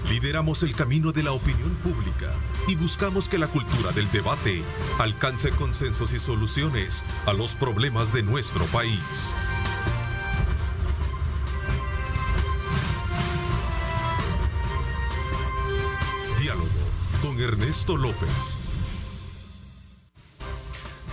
Lideramos el camino de la opinión pública y buscamos que la cultura del debate alcance consensos y soluciones a los problemas de nuestro país. Diálogo con Ernesto López.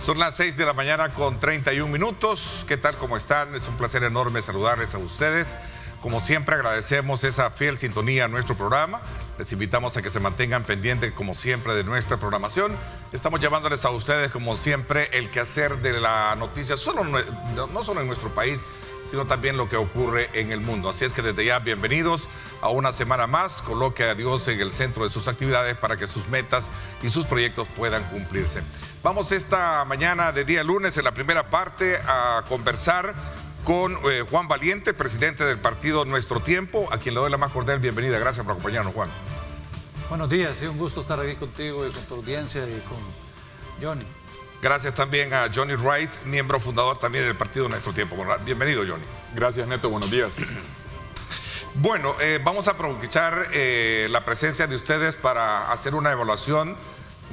Son las 6 de la mañana con 31 minutos. ¿Qué tal? ¿Cómo están? Es un placer enorme saludarles a ustedes. Como siempre, agradecemos esa fiel sintonía a nuestro programa. Les invitamos a que se mantengan pendientes, como siempre, de nuestra programación. Estamos llevándoles a ustedes, como siempre, el quehacer de la noticia, no solo en nuestro país, sino también lo que ocurre en el mundo. Así es que desde ya, bienvenidos a una semana más. Coloque a Dios en el centro de sus actividades para que sus metas y sus proyectos puedan cumplirse. Vamos esta mañana de día lunes, en la primera parte, a conversar con Juan Valiente, presidente del partido Nuestro Tiempo, a quien le doy la más cordial bienvenida. Gracias por acompañarnos, Juan. Buenos días, sí, un gusto estar aquí contigo y con tu audiencia y con Johnny. Gracias también a Johnny Wright, miembro fundador también del partido Nuestro Tiempo. Bienvenido, Johnny. Gracias, Neto. Buenos días. Bueno, vamos a aprovechar la presencia de ustedes para hacer una evaluación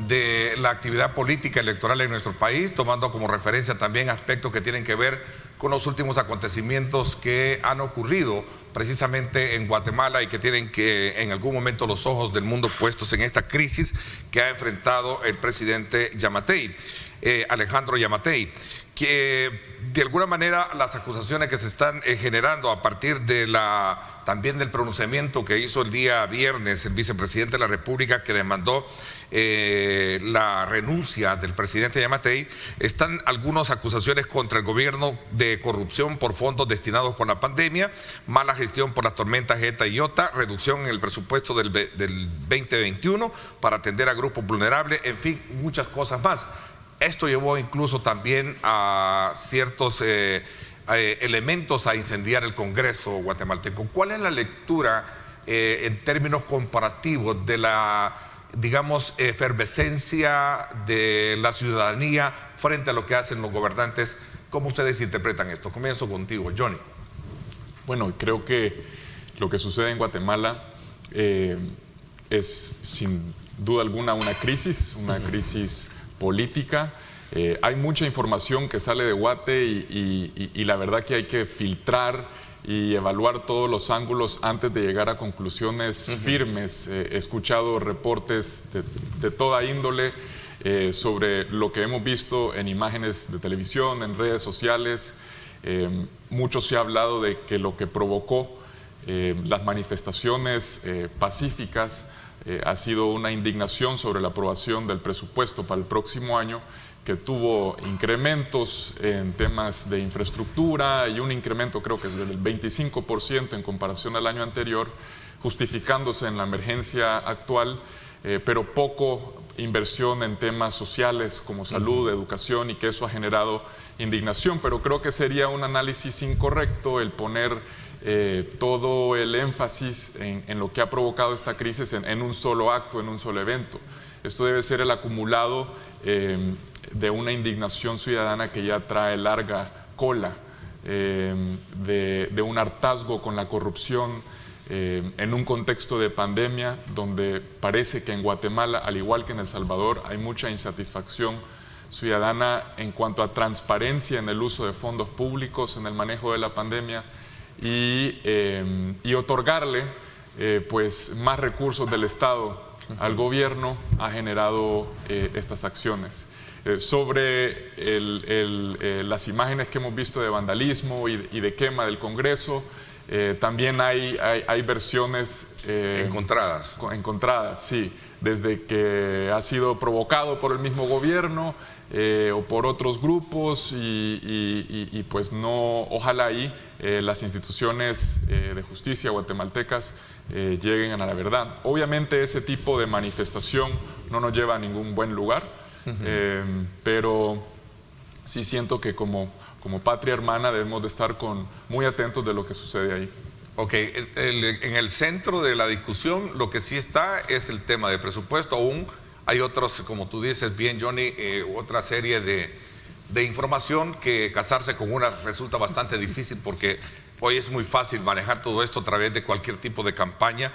de la actividad política electoral en nuestro país, tomando como referencia también aspectos que tienen que ver con los últimos acontecimientos que han ocurrido precisamente en Guatemala y que tienen que en algún momento los ojos del mundo puestos en esta crisis que ha enfrentado el presidente Yamatei, Alejandro Yamatei, que de alguna manera las acusaciones que se están generando a partir de también del pronunciamiento que hizo el día viernes el vicepresidente de la República, que demandó la renuncia del presidente Yamatei, están algunas acusaciones contra el gobierno de corrupción por fondos destinados con la pandemia, mala gestión por las tormentas Eta y Iota, reducción en el presupuesto del 2021 para atender a grupos vulnerables, en fin, muchas cosas más. Esto llevó incluso también a ciertos elementos a incendiar el Congreso guatemalteco. ¿Cuál es la lectura en términos comparativos de la, digamos, efervescencia de la ciudadanía frente a lo que hacen los gobernantes? ¿Cómo ustedes interpretan esto? Comienzo contigo, Johnny. Bueno, creo que lo que sucede en Guatemala es sin duda alguna una crisis política. Hay mucha información que sale de Guate y la verdad que hay que filtrar y evaluar todos los ángulos antes de llegar a conclusiones firmes. He escuchado reportes de toda índole sobre lo que hemos visto en imágenes de televisión, en redes sociales. Mucho se ha hablado de que lo que provocó las manifestaciones pacíficas ha sido una indignación sobre la aprobación del presupuesto para el próximo año, que tuvo incrementos en temas de infraestructura y un incremento creo que es del 25% en comparación al año anterior, justificándose en la emergencia actual, pero poco inversión en temas sociales como salud, educación, y que eso ha generado indignación. Pero creo que sería un análisis incorrecto el poner todo el énfasis en lo que ha provocado esta crisis en un solo acto, en un solo evento. Esto debe ser el acumulado de una indignación ciudadana que ya trae larga cola, de un hartazgo con la corrupción, en un contexto de pandemia donde parece que en Guatemala, al igual que en El Salvador, hay mucha insatisfacción ciudadana en cuanto a transparencia en el uso de fondos públicos, en el manejo de la pandemia, y otorgarle pues más recursos del Estado al gobierno ha generado estas acciones. Sobre las imágenes que hemos visto de vandalismo y de quema del Congreso, también hay versiones encontradas, sí, desde que ha sido provocado por el mismo gobierno o por otros grupos y pues no, ojalá ahí las instituciones de justicia guatemaltecas lleguen a la verdad. Obviamente ese tipo de manifestación no nos lleva a ningún buen lugar, pero sí siento que como patria hermana debemos de estar muy atentos de lo que sucede ahí. Ok, en el centro de la discusión lo que sí está es el tema de presupuesto. Aún hay otros, como tú dices bien, Johnny, otra serie de información que casarse con una resulta bastante difícil, porque hoy es muy fácil manejar todo esto a través de cualquier tipo de campaña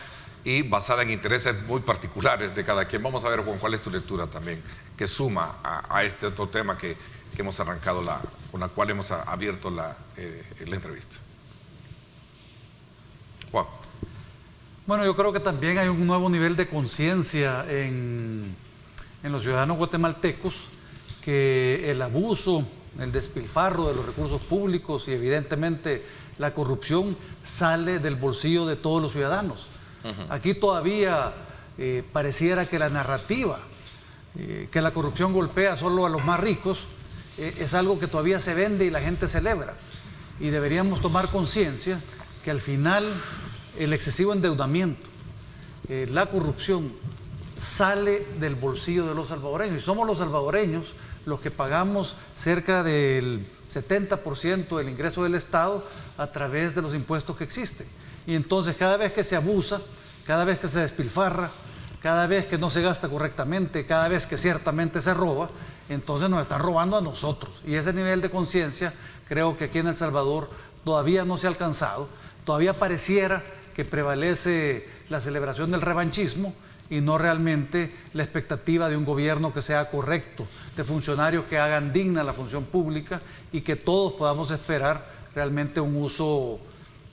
y basada en intereses muy particulares de cada quien. Vamos a ver, Juan, cuál es tu lectura también, que suma a este otro tema que hemos arrancado, con la cual hemos abierto la entrevista. Juan. Bueno, yo creo que también hay un nuevo nivel de conciencia en los ciudadanos guatemaltecos, que el abuso, el despilfarro de los recursos públicos y evidentemente la corrupción sale del bolsillo de todos los ciudadanos. Aquí todavía pareciera que la narrativa, que la corrupción golpea solo a los más ricos, es algo que todavía se vende y la gente celebra. Y deberíamos tomar conciencia que al final el excesivo endeudamiento, la corrupción, sale del bolsillo de los salvadoreños. Y somos los salvadoreños los que pagamos cerca del 70% del ingreso del Estado a través de los impuestos que existen. Y entonces cada vez que se abusa, cada vez que se despilfarra, cada vez que no se gasta correctamente, cada vez que ciertamente se roba, entonces nos están robando a nosotros. Y ese nivel de conciencia creo que aquí en El Salvador todavía no se ha alcanzado. Todavía pareciera que prevalece la celebración del revanchismo y no realmente la expectativa de un gobierno que sea correcto, de funcionarios que hagan digna la función pública y que todos podamos esperar realmente un uso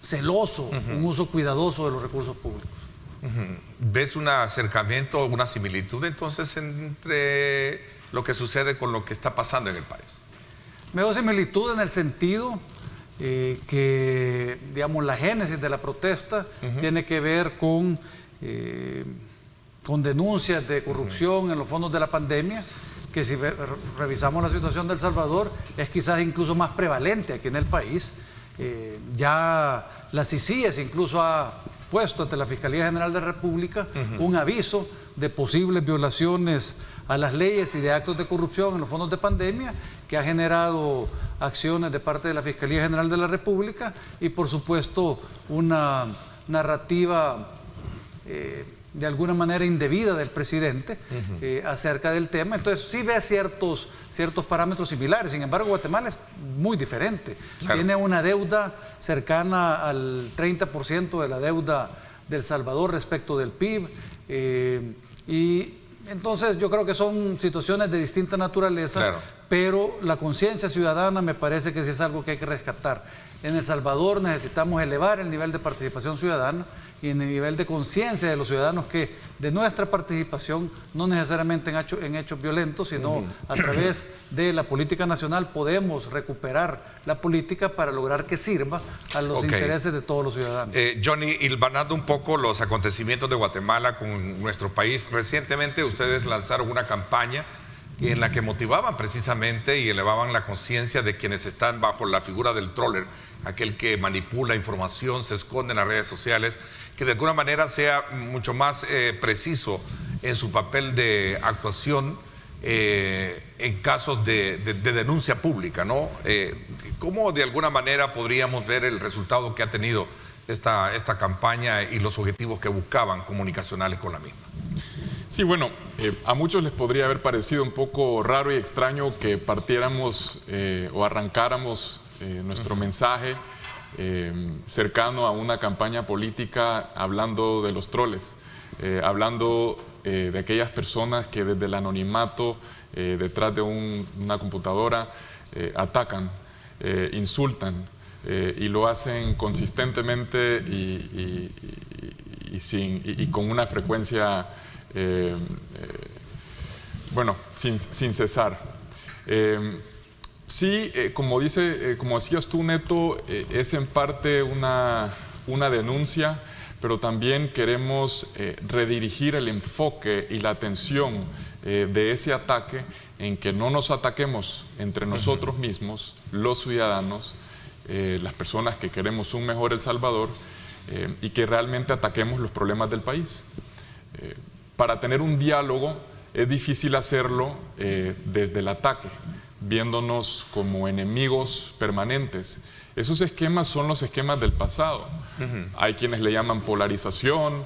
celoso, un uso cuidadoso de los recursos públicos. ¿Ves un acercamiento, una similitud entonces entre lo que sucede con lo que está pasando en el país? Veo similitud en el sentido que, digamos, la génesis de la protesta tiene que ver con denuncias de corrupción en los fondos de la pandemia, que si revisamos la situación de El Salvador es quizás incluso más prevalente aquí en el país. Ya la CICIES incluso ha puesto ante la Fiscalía General de la República un aviso de posibles violaciones a las leyes y de actos de corrupción en los fondos de pandemia, que ha generado acciones de parte de la Fiscalía General de la República y por supuesto una narrativa de alguna manera indebida del presidente acerca del tema. Entonces sí ve ciertos parámetros similares. Sin embargo, Guatemala es muy diferente. Claro. Tiene una deuda cercana al 30% de la deuda de El Salvador respecto del PIB. Y entonces yo creo que son situaciones de distinta naturaleza, claro, pero la conciencia ciudadana me parece que sí es algo que hay que rescatar. En El Salvador necesitamos elevar el nivel de participación ciudadana y en el nivel de conciencia de los ciudadanos, que de nuestra participación, no necesariamente en hechos violentos, sino a través de la política nacional, podemos recuperar la política para lograr que sirva a los intereses de todos los ciudadanos. Johnny, hilvanando un poco los acontecimientos de Guatemala con nuestro país, recientemente ustedes lanzaron una campaña en la que motivaban precisamente y elevaban la conciencia de quienes están bajo la figura del troller, aquel que manipula información, se esconde en las redes sociales, que de alguna manera sea mucho más preciso en su papel de actuación en casos de denuncia pública, ¿no? ¿Cómo de alguna manera podríamos ver el resultado que ha tenido esta campaña y los objetivos que buscaban comunicacionales con la misma? Sí, bueno, a muchos les podría haber parecido un poco raro y extraño que partiéramos o arrancáramos nuestro mensaje cercano a una campaña política hablando de los troles, hablando de aquellas personas que desde el anonimato, detrás de una computadora, atacan, insultan y lo hacen consistentemente y con una frecuencia sin cesar. Sí, como decías tú, Neto, es en parte una denuncia, pero también queremos redirigir el enfoque y la atención de ese ataque en que no nos ataquemos entre nosotros mismos, los ciudadanos, las personas que queremos un mejor El Salvador, y que realmente ataquemos los problemas del país. Para tener un diálogo es difícil hacerlo desde el ataque, viéndonos como enemigos permanentes. Esos esquemas son los esquemas del pasado. Hay quienes le llaman polarización.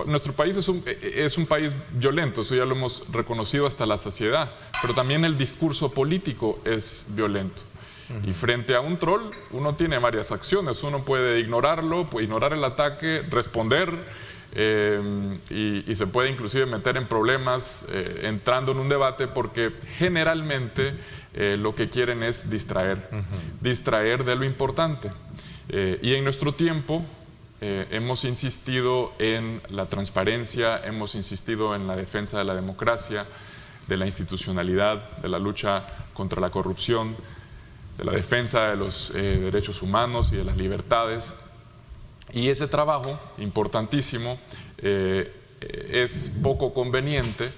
Nuestro país es un país violento, eso ya lo hemos reconocido hasta la saciedad, pero también el discurso político es violento. Y frente a un troll, uno tiene varias acciones. Uno puede ignorarlo, puede ignorar el ataque, responder, y se puede inclusive meter en problemas entrando en un debate, porque generalmente lo que quieren es distraer de lo importante. Y en nuestro tiempo hemos insistido en la transparencia, hemos insistido en la defensa de la democracia, de la institucionalidad, de la lucha contra la corrupción, de la defensa de los derechos humanos y de las libertades. Y ese trabajo, importantísimo, es poco conveniente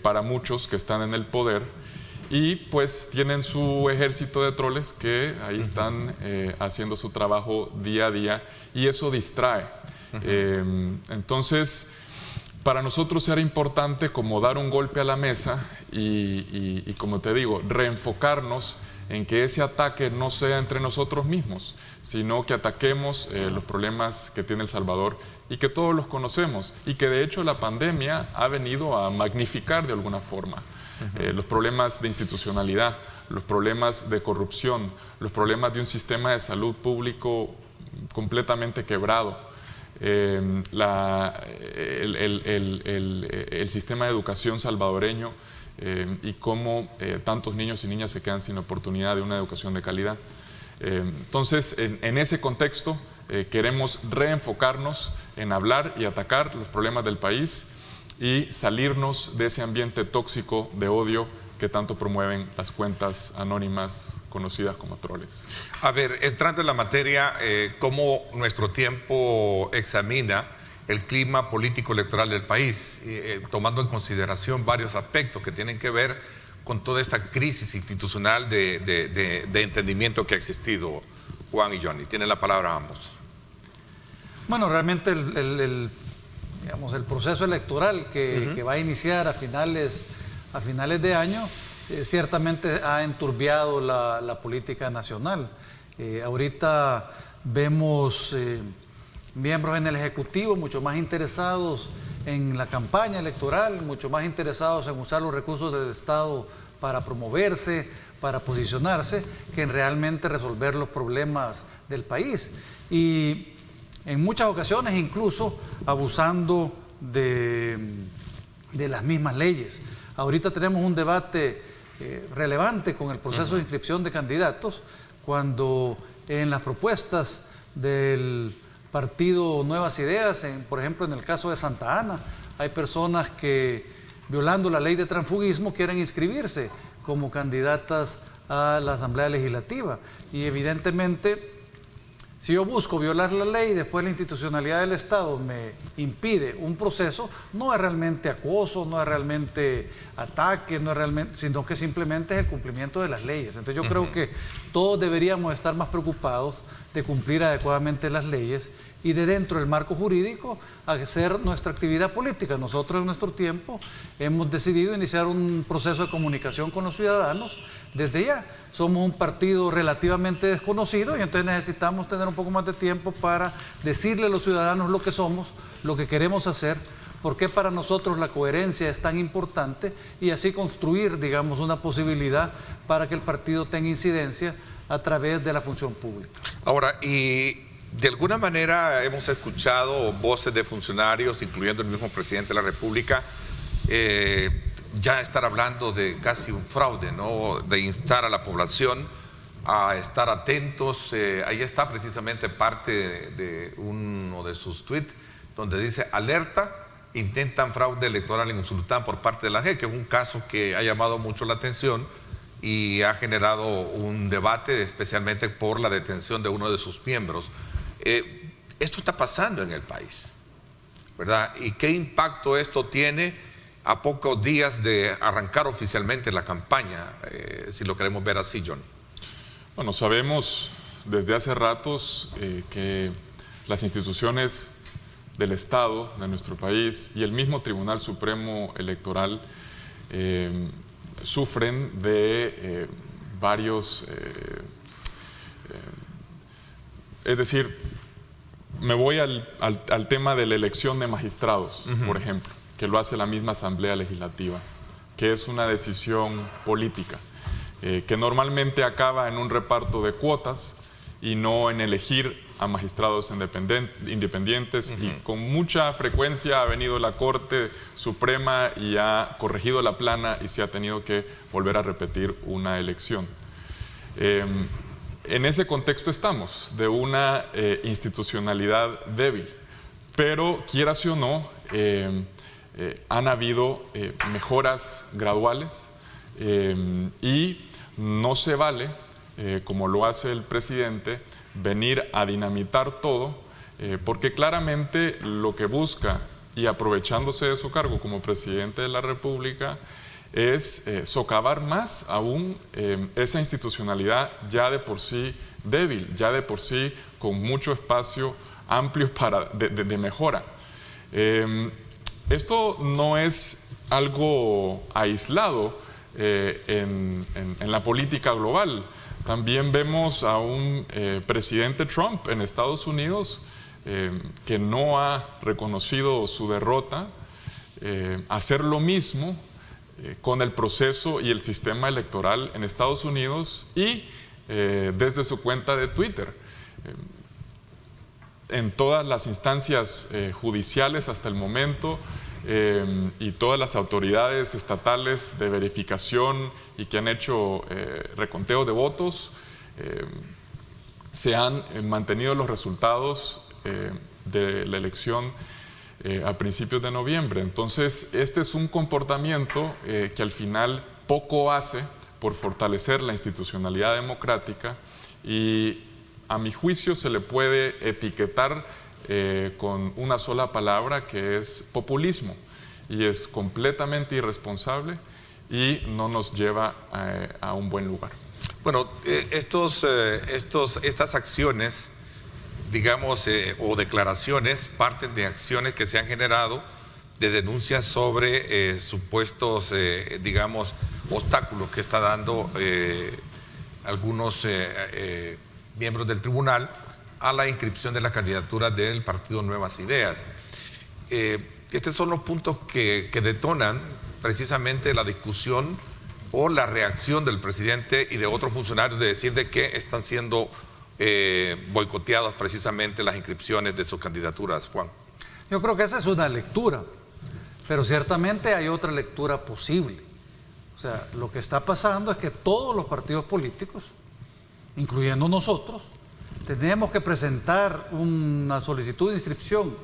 para muchos que están en el poder, y pues tienen su ejército de troles que ahí están haciendo su trabajo día a día, y eso distrae. Entonces, para nosotros era importante como dar un golpe a la mesa y como te digo, reenfocarnos en que ese ataque no sea entre nosotros mismos, sino que ataquemos los problemas que tiene El Salvador y que todos los conocemos, y que de hecho la pandemia ha venido a magnificar de alguna forma. Los problemas de institucionalidad, los problemas de corrupción, los problemas de un sistema de salud público completamente quebrado, el sistema de educación salvadoreño, y cómo tantos niños y niñas se quedan sin oportunidad de una educación de calidad. Entonces, en ese contexto, queremos reenfocarnos en hablar y atacar los problemas del país y salirnos de ese ambiente tóxico de odio que tanto promueven las cuentas anónimas conocidas como troles. A ver, entrando en la materia, ¿cómo nuestro tiempo examina el clima político electoral del país, tomando en consideración varios aspectos que tienen que ver con toda esta crisis institucional de entendimiento que ha existido? Juan y Johnny, tienen la palabra ambos. Bueno, realmente el proceso electoral que va a iniciar a finales de año ciertamente ha enturbiado la política nacional. Ahorita vemos miembros en el Ejecutivo mucho más interesados en la campaña electoral, mucho más interesados en usar los recursos del Estado para promoverse, para posicionarse, que en realmente resolver los problemas del país. Y en muchas ocasiones incluso abusando de las mismas leyes. Ahorita tenemos un debate relevante con el proceso de inscripción de candidatos, cuando en las propuestas del partido Nuevas Ideas, por ejemplo en el caso de Santa Ana, hay personas que, violando la ley de transfugismo, quieren inscribirse como candidatas a la Asamblea Legislativa. Y evidentemente, si yo busco violar la ley y después la institucionalidad del Estado me impide un proceso, no es realmente acoso, no es realmente ataque, no es realmente, sino que simplemente es el cumplimiento de las leyes. Entonces yo creo que todos deberíamos estar más preocupados de cumplir adecuadamente las leyes y de dentro del marco jurídico hacer nuestra actividad política. Nosotros en nuestro tiempo hemos decidido iniciar un proceso de comunicación con los ciudadanos desde ya. Somos un partido relativamente desconocido y entonces necesitamos tener un poco más de tiempo para decirle a los ciudadanos lo que somos, lo que queremos hacer, por qué para nosotros la coherencia es tan importante, y así construir, digamos, una posibilidad para que el partido tenga incidencia a través de la función pública. Ahora, y de alguna manera hemos escuchado voces de funcionarios, incluyendo el mismo presidente de la República, ya estar hablando de casi un fraude, ¿no? De instar a la población a estar atentos. Ahí está precisamente parte de uno de sus tweets, donde dice: alerta, intentan fraude electoral en Usulután por parte de la JEP, que es un caso que ha llamado mucho la atención y ha generado un debate, especialmente por la detención de uno de sus miembros. Esto está pasando en el país, ¿verdad? ¿Y qué impacto esto tiene a pocos días de arrancar oficialmente la campaña, si lo queremos ver así, John? Bueno, sabemos desde hace ratos que las instituciones del Estado, de nuestro país, y el mismo Tribunal Supremo Electoral sufren de varios... es decir, me voy al tema de la elección de magistrados, por ejemplo, que lo hace la misma Asamblea Legislativa, que es una decisión política. que normalmente acaba en un reparto de cuotas y no en elegir a magistrados independientes, y con mucha frecuencia ha venido la Corte Suprema y ha corregido la plana y se ha tenido que volver a repetir una elección. En ese contexto estamos, de una institucionalidad débil, pero quieras o no, han habido mejoras graduales y no se vale, como lo hace el presidente, venir a dinamitar todo, porque claramente lo que busca, y aprovechándose de su cargo como presidente de la República, es socavar más aún esa institucionalidad ya de por sí débil, ya de por sí con mucho espacio amplio de mejora. Esto no es algo aislado en la política global. También vemos a un presidente Trump en Estados Unidos que no ha reconocido su derrota, hacer lo mismo con el proceso y el sistema electoral en Estados Unidos y desde su cuenta de Twitter. En todas las instancias judiciales hasta el momento y todas las autoridades estatales de verificación y que han hecho reconteo de votos, se han mantenido los resultados de la elección a principios de noviembre. Entonces, este es un comportamiento que al final poco hace por fortalecer la institucionalidad democrática y, a mi juicio, se le puede etiquetar con una sola palabra, que es populismo, y es completamente irresponsable y no nos lleva a un buen lugar. Bueno, estas acciones, digamos, o declaraciones, parten de acciones que se han generado, de denuncias sobre supuestos, digamos, obstáculos que está dando algunos miembros del tribunal a la inscripción de las candidaturas del partido Nuevas Ideas. Estos son los puntos que detonan precisamente la discusión o la reacción del presidente y de otros funcionarios de decir de que están siendo boicoteadas precisamente las inscripciones de sus candidaturas. Juan. Yo creo que esa es una lectura, pero ciertamente hay otra lectura posible. O sea, lo que está pasando es que todos los partidos políticos, incluyendo nosotros, tenemos que presentar una solicitud de inscripción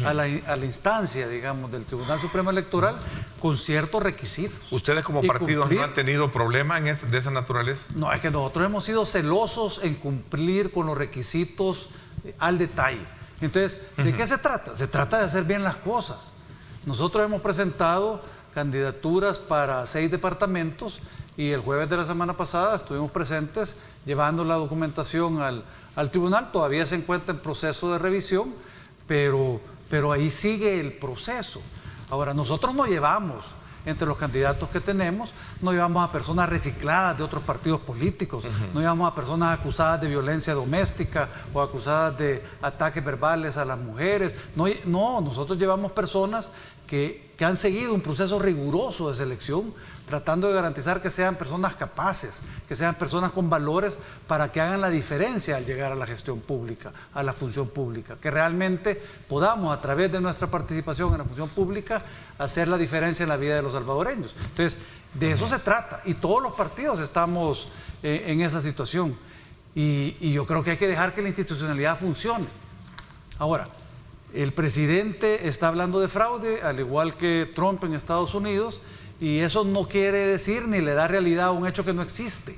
a la instancia, digamos, del Tribunal Supremo Electoral con ciertos requisitos. ¿Ustedes como partidos no han tenido problemas de esa naturaleza? No, es que nosotros hemos sido celosos en cumplir con los requisitos al detalle. Entonces, ¿de qué se trata? Se trata de hacer bien las cosas. Nosotros hemos presentado candidaturas para 6 departamentos y el jueves de la semana pasada estuvimos presentes llevando la documentación al tribunal. Todavía se encuentra en proceso de revisión, pero ahí sigue el proceso. Ahora, nosotros no llevamos, entre los candidatos que tenemos, no llevamos a personas recicladas de otros partidos políticos, no llevamos a personas acusadas de violencia doméstica o acusadas de ataques verbales a las mujeres. No, nosotros llevamos personas que han seguido un proceso riguroso de selección, tratando de garantizar que sean personas capaces, que sean personas con valores para que hagan la diferencia al llegar a la gestión pública, a la función pública, que realmente podamos, a través de nuestra participación en la función pública, hacer la diferencia en la vida de los salvadoreños. Entonces, de eso se trata, y todos los partidos estamos en esa situación, y yo creo que hay que dejar que la institucionalidad funcione. Ahora, el presidente está hablando de fraude, al igual que Trump en Estados Unidos, y eso no quiere decir ni le da realidad a un hecho que no existe.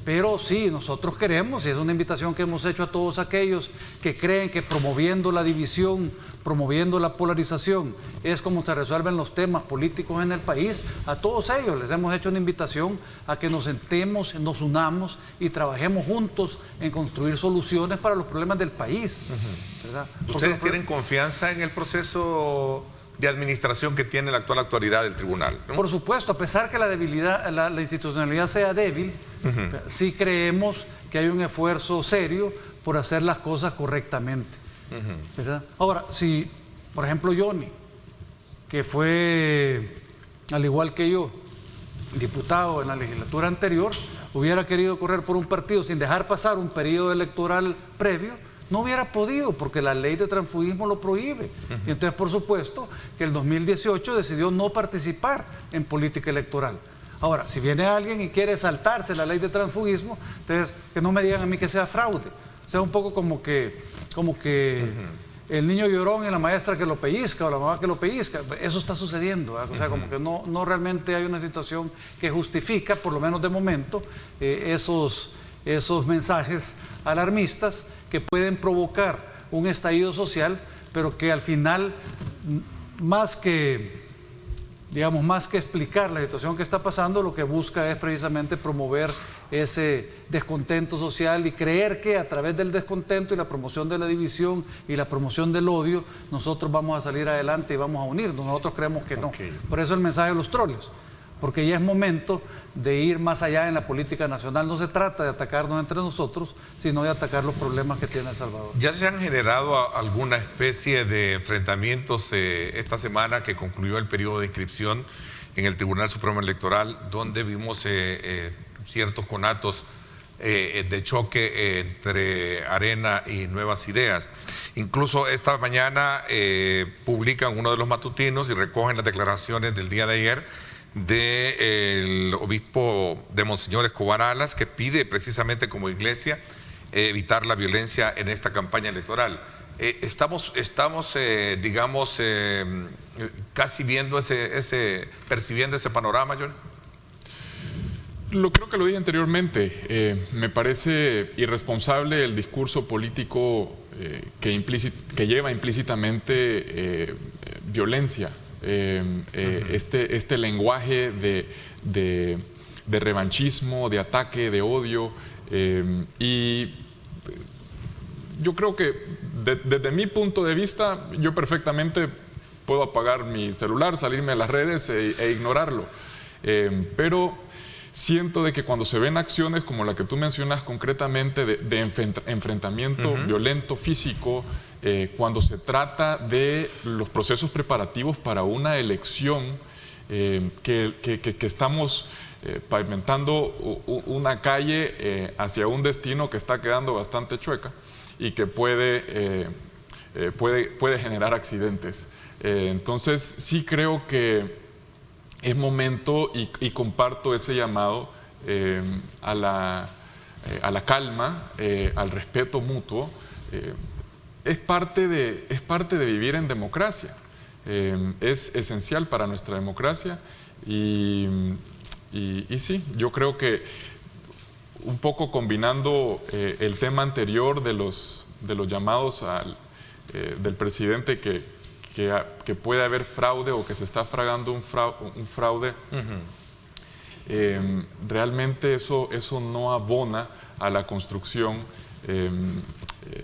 Pero sí, nosotros queremos, y es una invitación que hemos hecho a todos aquellos que creen que promoviendo la división, promoviendo la polarización, es como se resuelven los temas políticos en el país. A todos ellos les hemos hecho una invitación a que nos sentemos, nos unamos y trabajemos juntos en construir soluciones para los problemas del país. ¿Verdad? ¿Ustedes tienen confianza en el proceso de administración que tiene la actual autoridad del tribunal, ¿no? Por supuesto, a pesar que la debilidad, la institucionalidad sea débil, sí creemos que hay un esfuerzo serio por hacer las cosas correctamente. ¿Verdad? Ahora, si, por ejemplo, Johnny, que fue, al igual que yo, diputado en la legislatura anterior, hubiera querido correr por un partido sin dejar pasar un periodo electoral previo, no hubiera podido, porque la ley de transfugismo lo prohíbe. Y entonces, por supuesto, que el 2018 decidió no participar en política electoral. Ahora, si viene alguien y quiere saltarse la ley de transfugismo, entonces que no me digan a mí que sea fraude. O sea, un poco como que el niño llorón y la maestra que lo pellizca o la mamá que lo pellizca. Eso está sucediendo, ¿verdad? O sea, como que no realmente hay una situación que justifica, por lo menos de momento, esos mensajes alarmistas que pueden provocar un estallido social, pero que al final, más que explicar la situación que está pasando, lo que busca es precisamente promover ese descontento social y creer que a través del descontento y la promoción de la división y la promoción del odio, nosotros vamos a salir adelante y vamos a unirnos. Nosotros creemos que no. Por eso el mensaje de los troles, porque ya es momento de ir más allá en la política nacional. No se trata de atacarnos entre nosotros, sino de atacar los problemas que tiene El Salvador. ¿Ya se han generado alguna especie de enfrentamientos esta semana que concluyó el periodo de inscripción en el Tribunal Supremo Electoral, donde vimos ciertos conatos de choque entre Arena y Nuevas Ideas? Incluso esta mañana publican uno de los matutinos y recogen las declaraciones del día de ayer del obispo de Monseñor Escobar Alas, que pide precisamente como iglesia evitar la violencia en esta campaña electoral. Estamos digamos, casi viendo percibiendo ese panorama, John. Creo que lo dije anteriormente. Me parece irresponsable el discurso político que lleva implícitamente violencia. Este lenguaje de revanchismo, de ataque, de odio. Y yo creo que desde mi punto de vista, yo perfectamente puedo apagar mi celular, salirme a las redes e ignorarlo. Pero siento de que cuando se ven acciones como la que tú mencionas concretamente de enfrentamiento violento, físico, cuando se trata de los procesos preparativos para una elección, que estamos pavimentando una calle hacia un destino que está quedando bastante chueca y que puede generar accidentes. Entonces sí creo que es momento, y comparto ese llamado a la calma, al respeto mutuo. Es parte de vivir en democracia. Es esencial para nuestra democracia y sí, yo creo que un poco combinando el tema anterior de los llamados del presidente que puede haber fraude o que se está fragando un fraude, realmente eso no abona a la construcción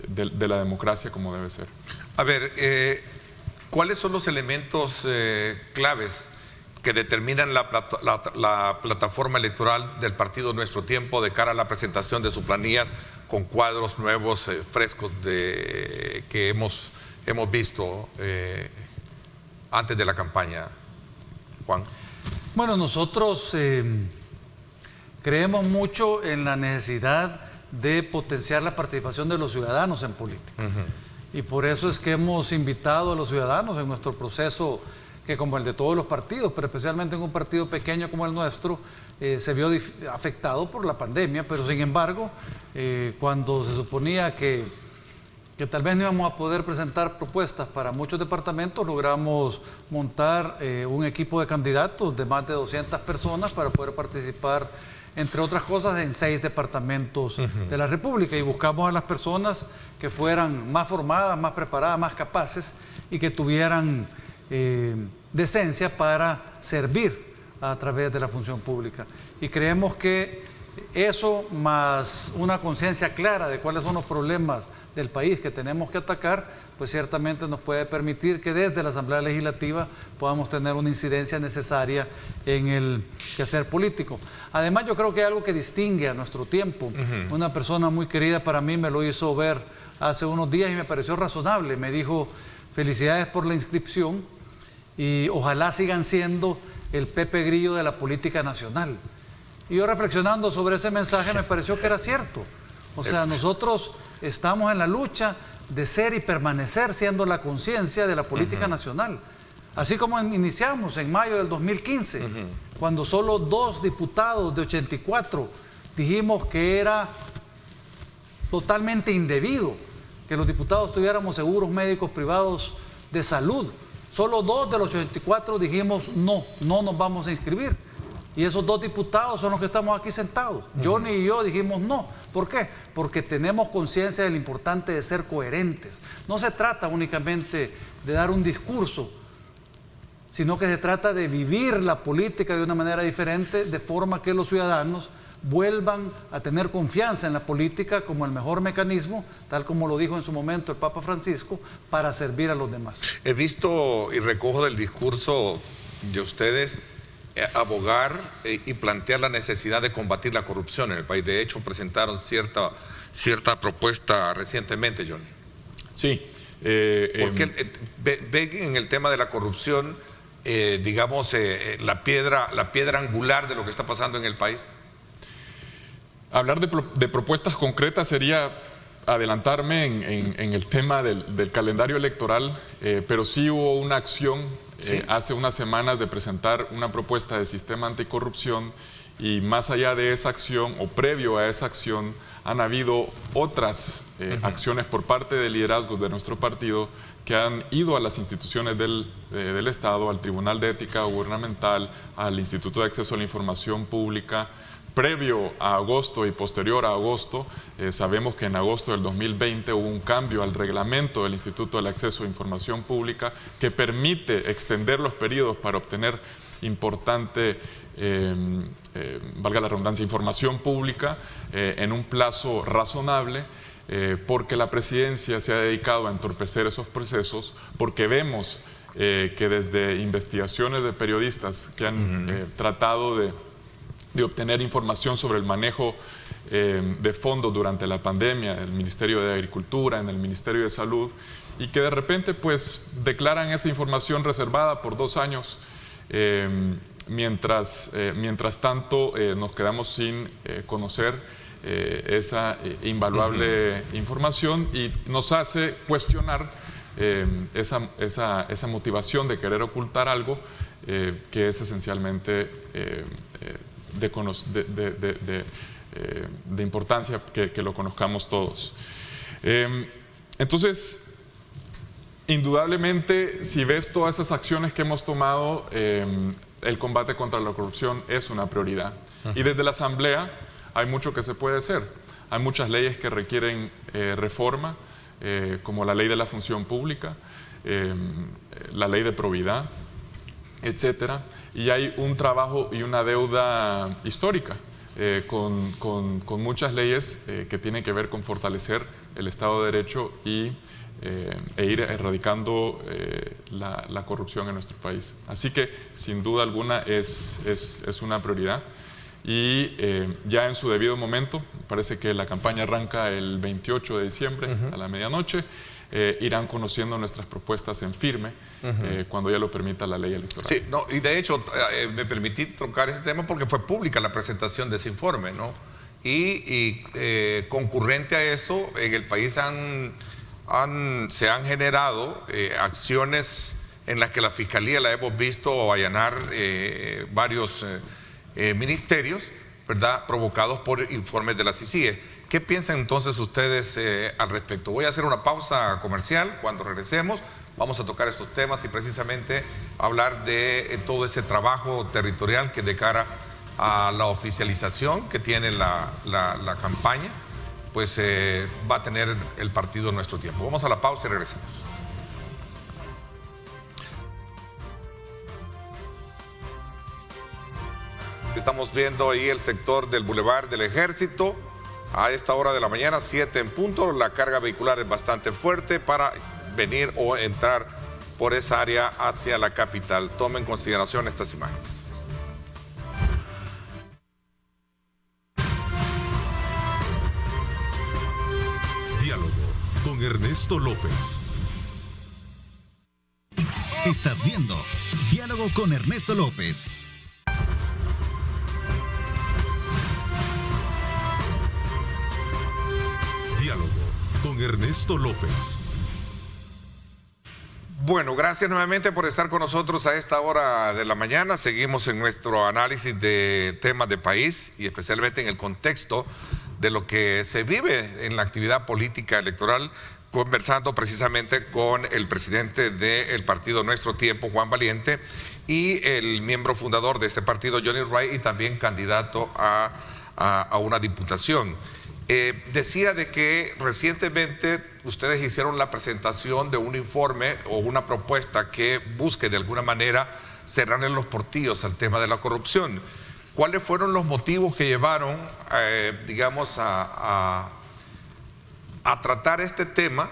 de la democracia como debe ser. A ver, ¿cuáles son los elementos claves que determinan la plataforma electoral del partido Nuestro Tiempo de cara a la presentación de sus planillas con cuadros nuevos, frescos que hemos visto antes de la campaña, Juan? Bueno, nosotros creemos mucho en la necesidad de potenciar la participación de los ciudadanos en política. Y por eso es que hemos invitado a los ciudadanos en nuestro proceso, que como el de todos los partidos, pero especialmente en un partido pequeño como el nuestro, se vio afectado por la pandemia, pero sin embargo, cuando se suponía que tal vez no íbamos a poder presentar propuestas para muchos departamentos, logramos montar un equipo de candidatos de más de 200 personas para poder participar, entre otras cosas, en 6 departamentos de la República, y buscamos a las personas que fueran más formadas, más preparadas, más capaces y que tuvieran decencia para servir a través de la función pública. Y creemos que eso, más una conciencia clara de cuáles son los problemas del país que tenemos que atacar, pues ciertamente nos puede permitir que desde la Asamblea Legislativa podamos tener una incidencia necesaria en el quehacer político. Además, yo creo que hay algo que distingue a Nuestro Tiempo. Una persona muy querida para mí me lo hizo ver hace unos días y me pareció razonable. Me dijo: felicidades por la inscripción y ojalá sigan siendo el Pepe Grillo de la política nacional. Y yo reflexionando sobre ese mensaje me pareció que era cierto. O sea, nosotros estamos en la lucha de ser y permanecer siendo la conciencia de la política nacional. Así como iniciamos en mayo del 2015, cuando solo 2 diputados de 84 dijimos que era totalmente indebido que los diputados tuviéramos seguros médicos privados de salud. Solo 2 de los 84 dijimos no nos vamos a inscribir. Y esos 2 diputados son los que estamos aquí sentados. Johnny y yo dijimos no. ¿Por qué? Porque tenemos conciencia de lo importante de ser coherentes. No se trata únicamente de dar un discurso, sino que se trata de vivir la política de una manera diferente, de forma que los ciudadanos vuelvan a tener confianza en la política como el mejor mecanismo, tal como lo dijo en su momento el Papa Francisco, para servir a los demás. He visto y recojo del discurso de ustedes abogar y plantear la necesidad de combatir la corrupción en el país. De hecho, presentaron cierta propuesta recientemente, Johnny. Sí. Porque ve en el tema de la corrupción, digamos, la piedra angular de lo que está pasando en el país. Hablar de propuestas concretas sería adelantarme en el tema del calendario electoral, pero sí hubo una acción hace unas semanas de presentar una propuesta de sistema anticorrupción, y más allá de esa acción o previo a esa acción han habido otras acciones por parte de liderazgos de nuestro partido que han ido a las instituciones del Estado, al Tribunal de Ética Gubernamental, al Instituto de Acceso a la Información Pública. Previo a agosto y posterior a agosto, sabemos que en agosto del 2020 hubo un cambio al reglamento del Instituto del Acceso a Información Pública que permite extender los periodos para obtener importante, valga la redundancia, información pública en un plazo razonable, porque la presidencia se ha dedicado a entorpecer esos procesos, porque vemos que desde investigaciones de periodistas que han tratado de obtener información sobre el manejo de fondos durante la pandemia en el Ministerio de Agricultura, en el Ministerio de Salud, y que de repente pues declaran esa información reservada por 2 años, mientras tanto nos quedamos sin conocer esa invaluable información, y nos hace cuestionar esa motivación de querer ocultar algo que es esencialmente de importancia que lo conozcamos todos. Entonces, indudablemente, si ves todas esas acciones que hemos tomado, el combate contra la corrupción es una prioridad. Y desde la Asamblea hay mucho que se puede hacer. Hay muchas leyes que requieren reforma, como la ley de la función pública, la ley de probidad, etcétera. Y hay un trabajo y una deuda histórica con muchas leyes que tienen que ver con fortalecer el Estado de Derecho e ir erradicando la corrupción en nuestro país. Así que, sin duda alguna, es una prioridad. Y ya en su debido momento, parece que la campaña arranca el 28 de diciembre a la medianoche, irán conociendo nuestras propuestas en firme cuando ya lo permita la ley electoral. Sí, no, y de hecho me permití tocar ese tema porque fue pública la presentación de ese informe, ¿no? Y concurrente a eso, en el país se han generado acciones en las que la Fiscalía la hemos visto allanar varios ministerios, ¿verdad?, provocados por informes de la CICIE. ¿Qué piensan entonces ustedes al respecto? Voy a hacer una pausa comercial. Cuando regresemos vamos a tocar estos temas y precisamente hablar de todo ese trabajo territorial que de cara a la oficialización que tiene la campaña, pues va a tener el partido en nuestro tiempo. Vamos a la pausa y regresamos. Estamos viendo ahí el sector del Boulevard del Ejército. A esta hora de la mañana, 7 en punto, la carga vehicular es bastante fuerte para venir o entrar por esa área hacia la capital. Tome en consideración estas imágenes. Diálogo con Ernesto López. Estás viendo Diálogo con Ernesto López. Diálogo con Ernesto López. Bueno, gracias nuevamente por estar con nosotros a esta hora de la mañana. Seguimos en nuestro análisis de temas de país y especialmente en el contexto de lo que se vive en la actividad política electoral, conversando precisamente con el presidente del partido Nuestro Tiempo, Juan Valiente, y el miembro fundador de este partido, Johnny Wright, y también candidato a una diputación. Decía de que recientemente ustedes hicieron la presentación de un informe o una propuesta que busque de alguna manera cerrarle los portillos al tema de la corrupción. ¿Cuáles fueron los motivos que llevaron, digamos, a tratar este tema,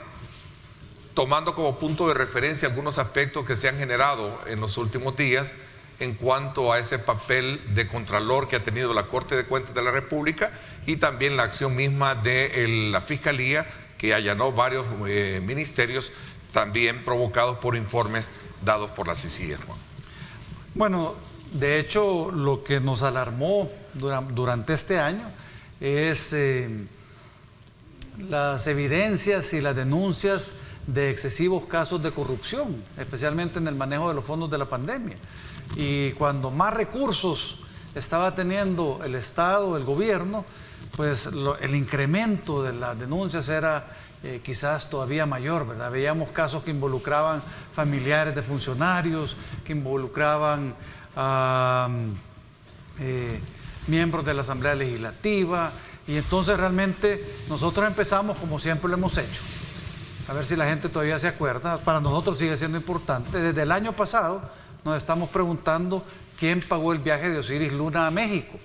tomando como punto de referencia algunos aspectos que se han generado en los últimos días en cuanto a ese papel de contralor que ha tenido la Corte de Cuentas de la República y también la acción misma de la Fiscalía, que allanó varios ministerios, también provocados por informes dados por la CICIG? Bueno, de hecho, lo que nos alarmó durante este año es las evidencias y las denuncias de excesivos casos de corrupción, especialmente en el manejo de los fondos de la pandemia. Y cuando más recursos estaba teniendo el Estado, el gobierno, pues el incremento de las denuncias era quizás todavía mayor, ¿verdad? Veíamos casos que involucraban familiares de funcionarios, que involucraban a miembros de la Asamblea Legislativa, y entonces realmente nosotros empezamos como siempre lo hemos hecho. A ver si la gente todavía se acuerda, para nosotros sigue siendo importante. Desde el año pasado nos estamos preguntando quién pagó el viaje de Osiris Luna a México,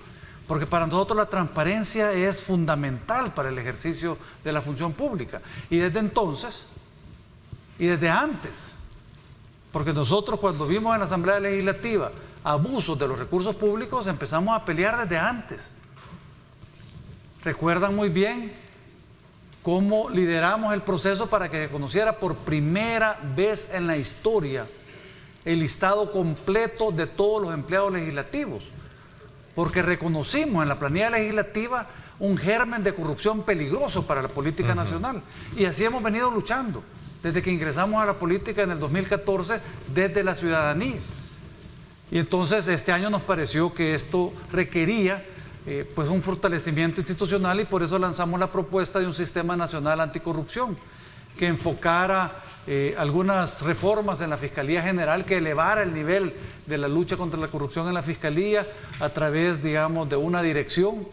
porque para nosotros la transparencia es fundamental para el ejercicio de la función pública. Y desde entonces, y desde antes, porque nosotros cuando vimos en la Asamblea Legislativa abusos de los recursos públicos, empezamos a pelear desde antes. Recuerdan muy bien cómo lideramos el proceso para que se conociera por primera vez en la historia el listado completo de todos los empleados legislativos, porque reconocimos en la planilla legislativa un germen de corrupción peligroso para la política nacional, y así hemos venido luchando desde que ingresamos a la política en el 2014 desde la ciudadanía. Y entonces este año nos pareció que esto requería pues un fortalecimiento institucional, y por eso lanzamos la propuesta de un sistema nacional anticorrupción que enfocara algunas reformas en la Fiscalía General, que elevara el nivel de la lucha contra la corrupción en la Fiscalía a través, digamos, de una dirección,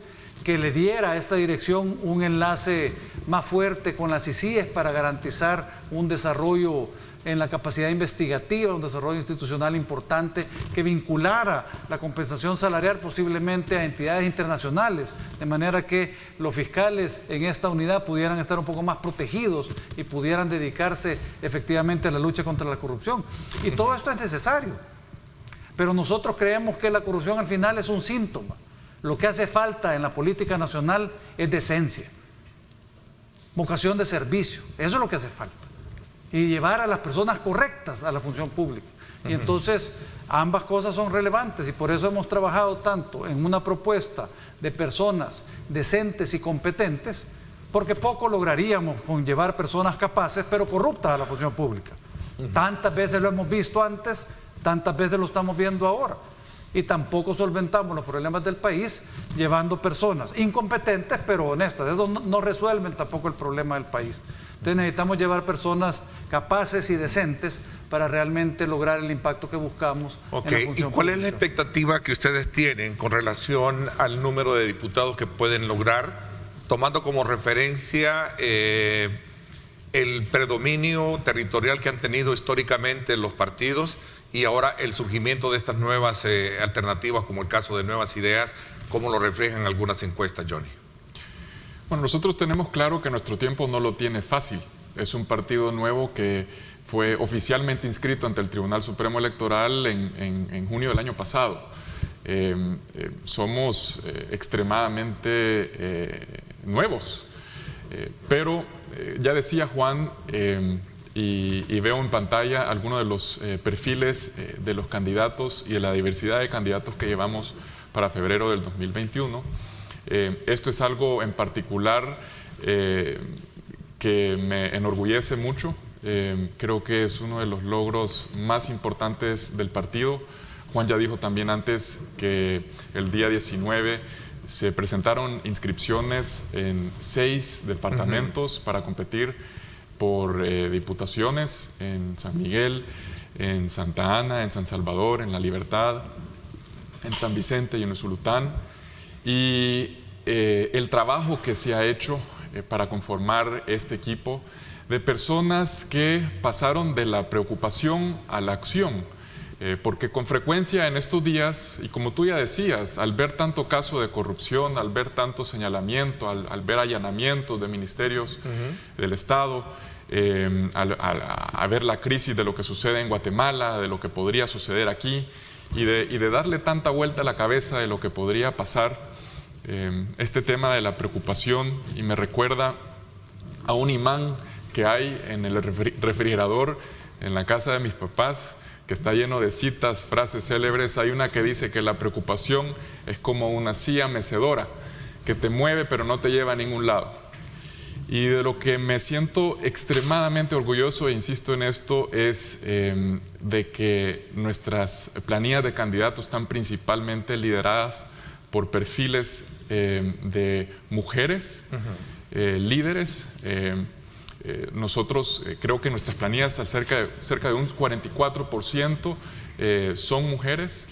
que le diera a esta dirección un enlace más fuerte con las CICIG para garantizar un desarrollo en la capacidad investigativa, un desarrollo institucional importante, que vinculara la compensación salarial posiblemente a entidades internacionales, de manera que los fiscales en esta unidad pudieran estar un poco más protegidos y pudieran dedicarse efectivamente a la lucha contra la corrupción. Y todo esto es necesario, pero nosotros creemos que la corrupción al final es un síntoma. Lo que hace falta en la política nacional es decencia, vocación de servicio, eso es lo que hace falta, y llevar a las personas correctas a la función pública. Y entonces ambas cosas son relevantes, y por eso hemos trabajado tanto en una propuesta de personas decentes y competentes, porque poco lograríamos con llevar personas capaces pero corruptas a la función pública. Tantas veces lo hemos visto antes, tantas veces lo estamos viendo ahora, y tampoco solventamos los problemas del país llevando personas incompetentes pero honestas. Eso no resuelven tampoco el problema del país. Entonces necesitamos llevar personas capaces y decentes para realmente lograr el impacto que buscamos. Ok, en la función ¿y cuál pública. es la expectativa que ustedes tienen con relación al número de diputados que pueden lograr, tomando como referencia el predominio territorial que han tenido históricamente los partidos y ahora el surgimiento de estas nuevas alternativas, como el caso de Nuevas Ideas, como lo reflejan algunas encuestas, Johnny? Bueno, nosotros tenemos claro que Nuestro Tiempo no lo tiene fácil. Es un partido nuevo que fue oficialmente inscrito ante el Tribunal Supremo Electoral en junio del año pasado. Somos extremadamente nuevos, pero ya decía Juan, y veo en pantalla algunos de los perfiles de los candidatos y de la diversidad de candidatos que llevamos para febrero del 2021. Esto es algo en particular que me enorgullece mucho. Creo que es uno de los logros más importantes del partido. Juan ya dijo también antes que el día 19 se presentaron inscripciones en 6 departamentos para competir por diputaciones en San Miguel, en Santa Ana, en San Salvador, en La Libertad, en San Vicente y en Usulután. Y el trabajo que se ha hecho para conformar este equipo de personas que pasaron de la preocupación a la acción, porque con frecuencia en estos días, y como tú ya decías, al ver tanto caso de corrupción, al ver tanto señalamiento, al ver allanamientos de ministerios del Estado, a ver la crisis de lo que sucede en Guatemala, de lo que podría suceder aquí, y de darle tanta vuelta a la cabeza de lo que podría pasar, este tema de la preocupación, y me recuerda a un imán que hay en el refrigerador en la casa de mis papás, que está lleno de citas, frases célebres. Hay una que dice que la preocupación es como una silla mecedora, que te mueve pero no te lleva a ningún lado. Y de lo que me siento extremadamente orgulloso, e insisto en esto, es de que nuestras planillas de candidatos están principalmente lideradas por perfiles de mujeres, líderes. Nosotros creo que nuestras planillas cerca de un 44% son mujeres.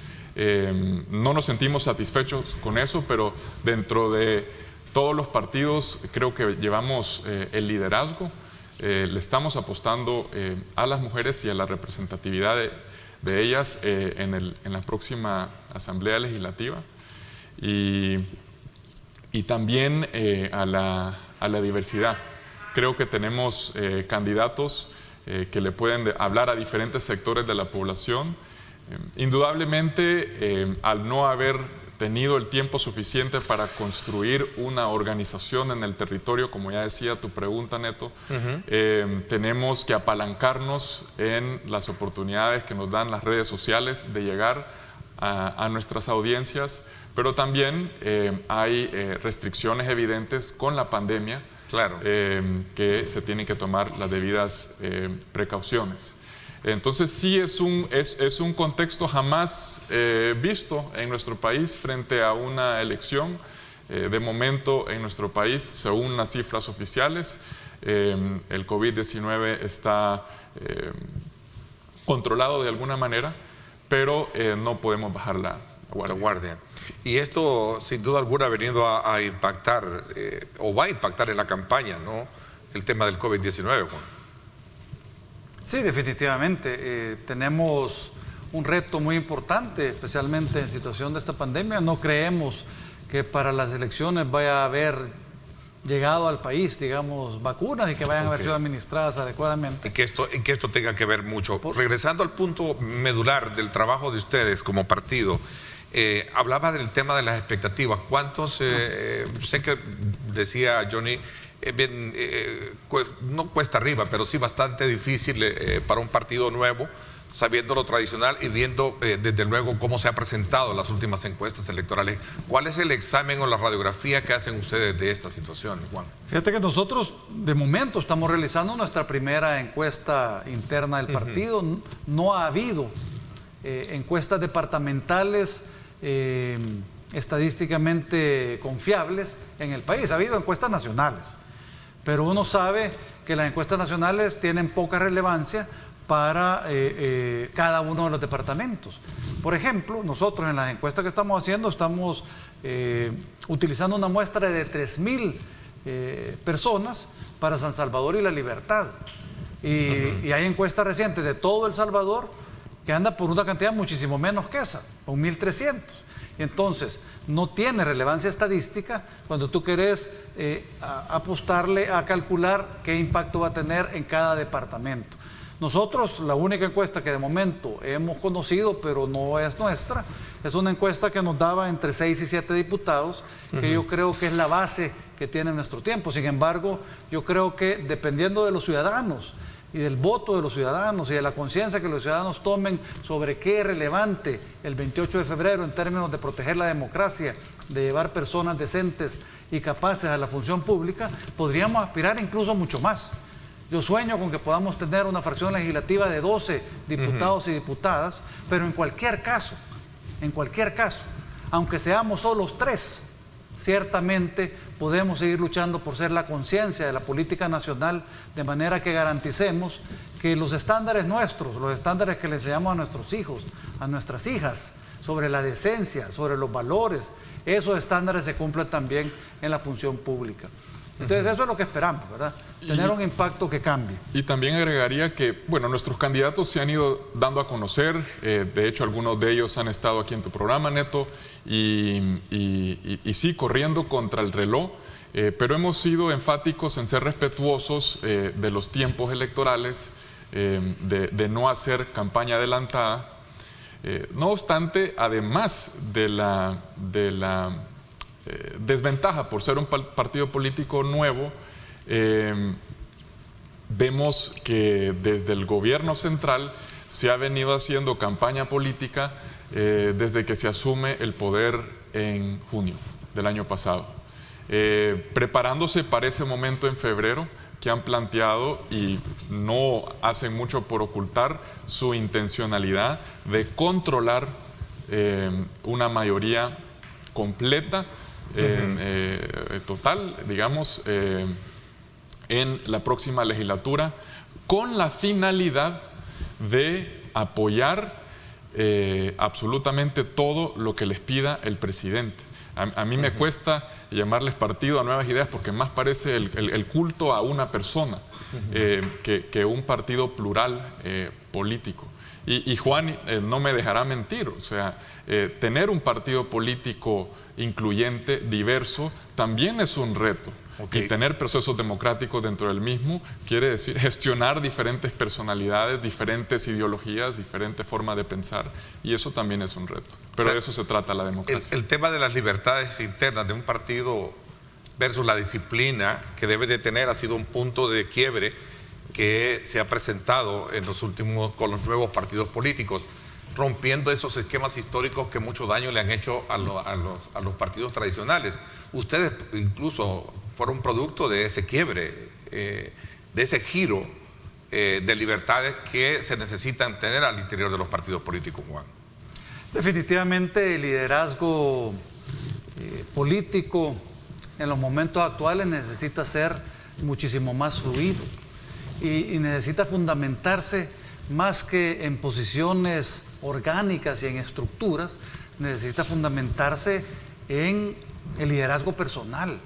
No nos sentimos satisfechos con eso, pero dentro de todos los partidos creo que llevamos el liderazgo. Le estamos apostando a las mujeres y a la representatividad de ellas en la próxima Asamblea Legislativa, y también a la diversidad. Creo que tenemos candidatos que le pueden hablar a diferentes sectores de la población. Indudablemente, al no haber tenido el tiempo suficiente para construir una organización en el territorio, como ya decía tu pregunta, Neto, tenemos que apalancarnos en las oportunidades que nos dan las redes sociales de llegar a nuestras audiencias, pero también hay restricciones evidentes con la pandemia. Claro. Que se tienen que tomar las debidas precauciones. Entonces sí es un contexto jamás visto en nuestro país frente a una elección. De momento en nuestro país, según las cifras oficiales, el COVID-19 está controlado de alguna manera, pero no podemos bajar la guardia. Y esto, sin duda alguna, ha venido a impactar, o va a impactar en la campaña, ¿no? El tema del COVID-19, Juan. Sí, definitivamente. Tenemos un reto muy importante, especialmente en situación de esta pandemia. No creemos que para las elecciones vaya a haber llegado al país, digamos, vacunas y que vayan a haber sido administradas adecuadamente. Y que esto tenga que ver mucho. Regresando al punto medular del trabajo de ustedes como partido, hablaba del tema de las expectativas. ¿Cuántos, sé que decía Johnny, no cuesta arriba, pero sí bastante difícil para un partido nuevo, sabiendo lo tradicional y viendo desde luego cómo se ha presentado en las últimas encuestas electorales? ¿Cuál es el examen o la radiografía que hacen ustedes de esta situación, Juan? Fíjate que nosotros de momento estamos realizando nuestra primera encuesta interna del partido. No ha habido encuestas departamentales estadísticamente confiables en el país. Ha habido encuestas nacionales, pero uno sabe que las encuestas nacionales tienen poca relevancia para cada uno de los departamentos. Por ejemplo, nosotros en las encuestas que estamos haciendo estamos utilizando una muestra de 3,000 personas para San Salvador y La Libertad. Y hay encuestas recientes de todo El Salvador que anda por una cantidad muchísimo menos que esa, con 1,300. Y entonces, no tiene relevancia estadística cuando tú querés apostarle a calcular qué impacto va a tener en cada departamento. Nosotros, la única encuesta que de momento hemos conocido, pero no es nuestra, es una encuesta que nos daba entre 6 y 7 diputados, que yo creo que es la base que tiene nuestro tiempo. Sin embargo, yo creo que dependiendo de los ciudadanos, y del voto de los ciudadanos y de la conciencia que los ciudadanos tomen sobre qué es relevante el 28 de febrero en términos de proteger la democracia, de llevar personas decentes y capaces a la función pública, podríamos aspirar incluso mucho más. Yo sueño con que podamos tener una fracción legislativa de 12 diputados y diputadas, pero en cualquier caso, aunque seamos solos 3, ciertamente podemos seguir luchando por ser la conciencia de la política nacional, de manera que garanticemos que los estándares nuestros, los estándares que le enseñamos a nuestros hijos, a nuestras hijas, sobre la decencia, sobre los valores, esos estándares se cumplen también en la función pública. Entonces eso es lo que esperamos, ¿verdad? Tener un impacto que cambie. Y también agregaría que, bueno, nuestros candidatos se han ido dando a conocer, de hecho algunos de ellos han estado aquí en tu programa, Neto, y sí, corriendo contra el reloj, pero hemos sido enfáticos en ser respetuosos de los tiempos electorales, de no hacer campaña adelantada. No obstante, además de la desventaja por ser un partido político nuevo, vemos que desde el gobierno central se ha venido haciendo campaña política desde que se asume el poder en junio del año pasado, preparándose para ese momento en febrero que han planteado, y no hacen mucho por ocultar su intencionalidad de controlar una mayoría completa, total, digamos, en la próxima legislatura, con la finalidad de apoyar absolutamente todo lo que les pida el presidente. A mí me cuesta llamarles partido a Nuevas Ideas porque más parece el culto a una persona que un partido plural político. Y Juan no me dejará mentir, o sea, tener un partido político incluyente, diverso, también es un reto. Okay. Y tener procesos democráticos dentro del mismo quiere decir gestionar diferentes personalidades, diferentes ideologías, diferentes formas de pensar, y eso también es un reto. Pero de eso se trata la democracia. El tema de las libertades internas de un partido versus la disciplina que debe de tener ha sido un punto de quiebre que se ha presentado en los últimos, con los nuevos partidos políticos, rompiendo esos esquemas históricos que mucho daño le han hecho a los partidos tradicionales. Ustedes incluso fueron producto de ese quiebre, de ese giro de libertades que se necesitan tener al interior de los partidos políticos, Juan. Definitivamente el liderazgo político en los momentos actuales necesita ser muchísimo más fluido y necesita fundamentarse más que en posiciones orgánicas y en estructuras, necesita fundamentarse en el liderazgo personal,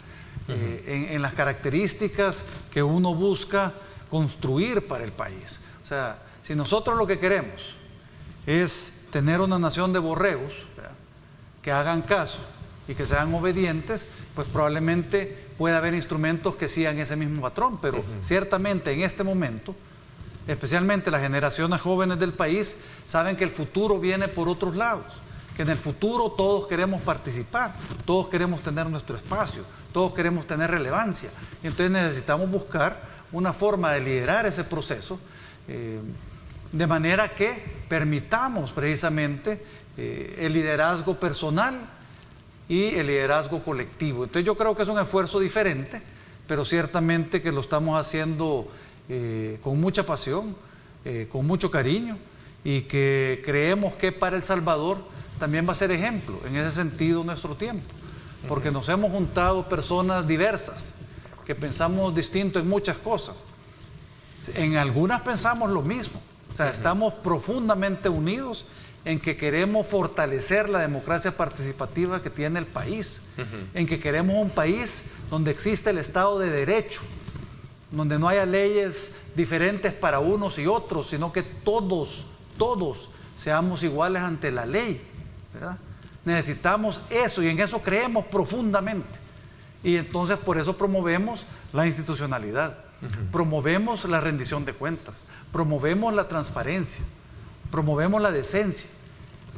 en las características que uno busca construir para el país. O sea, si nosotros lo que queremos es tener una nación de borregos, ¿verdad?, que hagan caso y que sean obedientes, pues probablemente pueda haber instrumentos que sigan ese mismo patrón, pero ciertamente en este momento, especialmente las generaciones jóvenes del país, saben que el futuro viene por otros lados, que en el futuro todos queremos participar, todos queremos tener nuestro espacio, todos queremos tener relevancia, y entonces necesitamos buscar una forma de liderar ese proceso, de manera que permitamos precisamente el liderazgo personal y el liderazgo colectivo. Entonces yo creo que es un esfuerzo diferente, pero ciertamente que lo estamos haciendo con mucha pasión, con mucho cariño, y que creemos que para El Salvador también va a ser ejemplo en ese sentido nuestro tiempo, porque nos hemos juntado personas diversas que pensamos distinto en muchas cosas. En algunas pensamos lo mismo, o sea, estamos profundamente unidos en que queremos fortalecer la democracia participativa que tiene el país, en que queremos un país donde existe el Estado de Derecho, donde no haya leyes diferentes para unos y otros, sino que todos seamos iguales ante la ley, ¿verdad? Necesitamos eso, y en eso creemos profundamente. Y entonces por eso promovemos la institucionalidad, promovemos la rendición de cuentas, promovemos la transparencia, promovemos la decencia.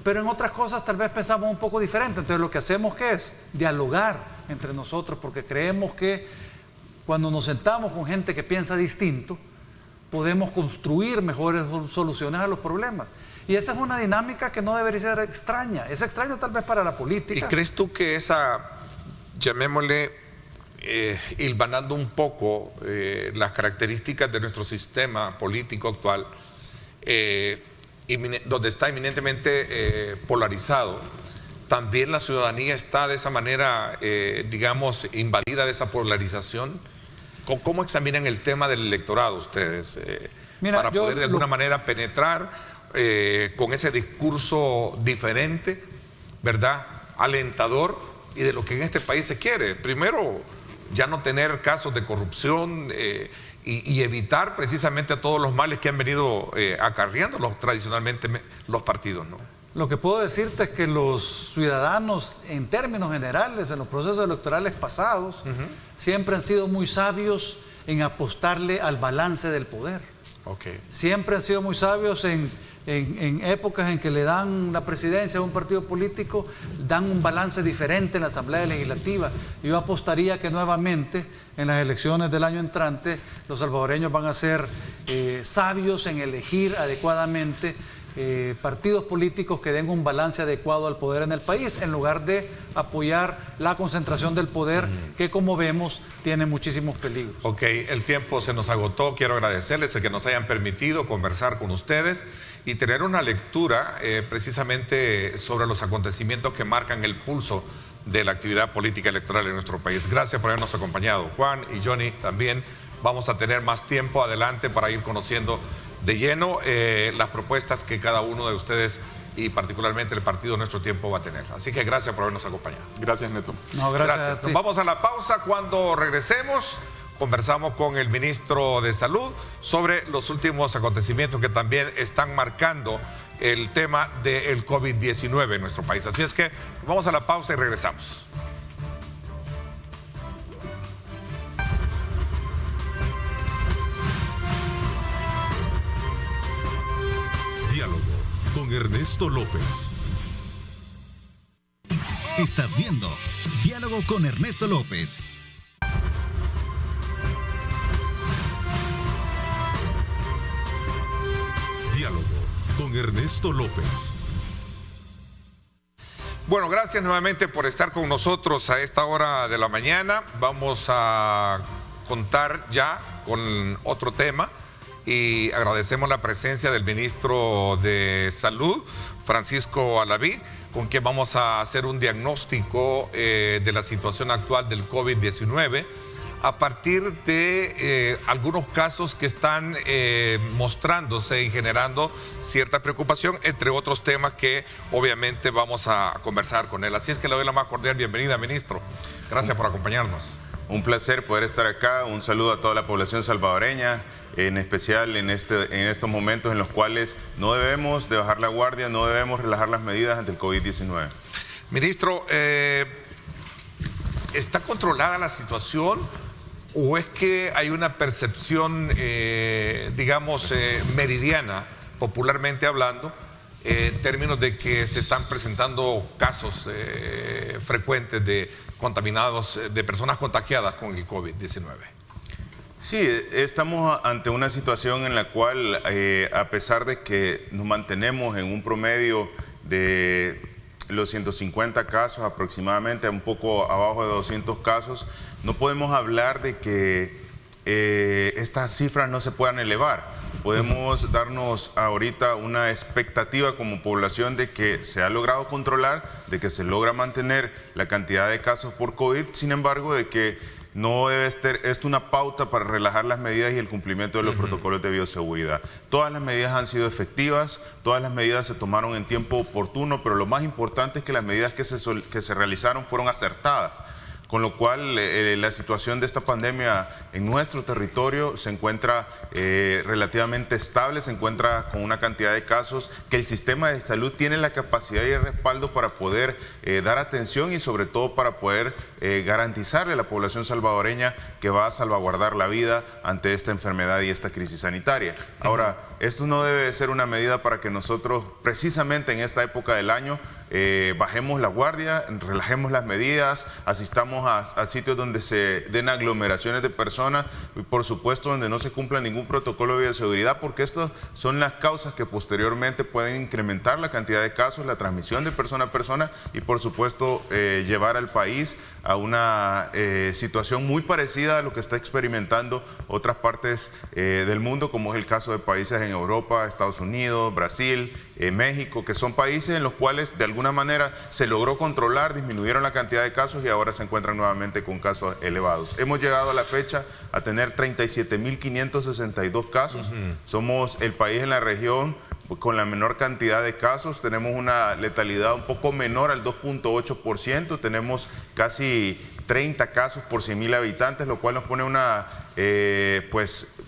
Pero en otras cosas tal vez pensamos un poco diferente. Entonces lo que hacemos, ¿qué es? Dialogar entre nosotros, porque creemos que cuando nos sentamos con gente que piensa distinto, podemos construir mejores soluciones a los problemas. Y esa es una dinámica que no debería ser extraña. Es extraña tal vez para la política. ¿Y crees tú que esa, llamémosle, hilvanando un poco las características de nuestro sistema político actual, donde está eminentemente polarizado, también la ciudadanía está de esa manera, digamos, invadida de esa polarización? ¿Cómo examinan el tema del electorado ustedes? Para poder de alguna manera penetrar con ese discurso diferente, ¿verdad? Alentador, y de lo que en este país se quiere. Primero, ya no tener casos de corrupción y evitar precisamente todos los males que han venido acarreando tradicionalmente los partidos, ¿no? Lo que puedo decirte es que los ciudadanos, en términos generales, en los procesos electorales pasados, siempre han sido muy sabios en apostarle al balance del poder. Okay. Siempre han sido muy sabios en épocas en que le dan la presidencia a un partido político, dan un balance diferente en la Asamblea Legislativa. Yo apostaría que nuevamente en las elecciones del año entrante los salvadoreños van a ser sabios en elegir adecuadamente partidos políticos que den un balance adecuado al poder en el país, en lugar de apoyar la concentración del poder, que como vemos tiene muchísimos peligros. Ok, el tiempo se nos agotó. Quiero agradecerles el que nos hayan permitido conversar con ustedes y tener una lectura precisamente sobre los acontecimientos que marcan el pulso de la actividad política electoral en nuestro país. Gracias por habernos acompañado. Juan y Johnny también. Vamos a tener más tiempo adelante para ir conociendo de lleno las propuestas que cada uno de ustedes y particularmente el partido Nuestro Tiempo va a tener. Así que gracias por habernos acompañado. Gracias, Neto. No, gracias. Nos vamos a la pausa. Cuando regresemos, conversamos con el ministro de Salud sobre los últimos acontecimientos que también están marcando el tema del COVID-19 en nuestro país. Así es que vamos a la pausa y regresamos. Diálogo con Ernesto López. Estás viendo Diálogo con Ernesto López. Diálogo con Ernesto López. Bueno, gracias nuevamente por estar con nosotros a esta hora de la mañana. Vamos a contar ya con otro tema y agradecemos la presencia del ministro de Salud, Francisco Alaví, con quien vamos a hacer un diagnóstico de la situación actual del COVID-19 a partir de algunos casos que están mostrándose y generando cierta preocupación, entre otros temas que obviamente vamos a conversar con él. Así es que le doy la más cordial bienvenida, ministro. Gracias por acompañarnos. Un placer poder estar acá. Un saludo a toda la población salvadoreña, en especial en estos momentos en los cuales no debemos de bajar la guardia, no debemos relajar las medidas ante el COVID-19. Ministro, ¿está controlada la situación o es que hay una percepción, digamos, meridiana, popularmente hablando, en términos de que se están presentando casos frecuentes de contaminados, de personas contagiadas con el COVID-19? Sí, estamos ante una situación en la cual, a pesar de que nos mantenemos en un promedio de los 150 casos aproximadamente, un poco abajo de 200 casos, no podemos hablar de que estas cifras no se puedan elevar. Podemos darnos ahorita una expectativa como población de que se ha logrado controlar, de que se logra mantener la cantidad de casos por COVID, sin embargo, de que no debe ser esto una pauta para relajar las medidas y el cumplimiento de los protocolos de bioseguridad. Todas las medidas han sido efectivas, todas las medidas se tomaron en tiempo oportuno, pero lo más importante es que las medidas que se realizaron fueron acertadas. Con lo cual, la situación de esta pandemia en nuestro territorio se encuentra relativamente estable, se encuentra con una cantidad de casos que el sistema de salud tiene la capacidad y el respaldo para poder dar atención y sobre todo para poder garantizarle a la población salvadoreña que va a salvaguardar la vida ante esta enfermedad y esta crisis sanitaria. Ahora, esto no debe ser una medida para que nosotros, precisamente en esta época del año, bajemos la guardia, relajemos las medidas, asistamos a sitios donde se den aglomeraciones de personas y por supuesto donde no se cumpla ningún protocolo de bioseguridad, porque estas son las causas que posteriormente pueden incrementar la cantidad de casos, la transmisión de persona a persona y por supuesto llevar al país a una situación muy parecida a lo que está experimentando otras partes del mundo, como es el caso de países en Europa, Estados Unidos, Brasil, México, que son países en los cuales de alguna manera se logró controlar, disminuyeron la cantidad de casos y ahora se encuentran nuevamente con casos elevados. Hemos llegado a la fecha a tener 37.562 casos. Somos el país en la región con la menor cantidad de casos, tenemos una letalidad un poco menor al 2.8%, tenemos casi 30 casos por 100.000 habitantes, lo cual nos pone una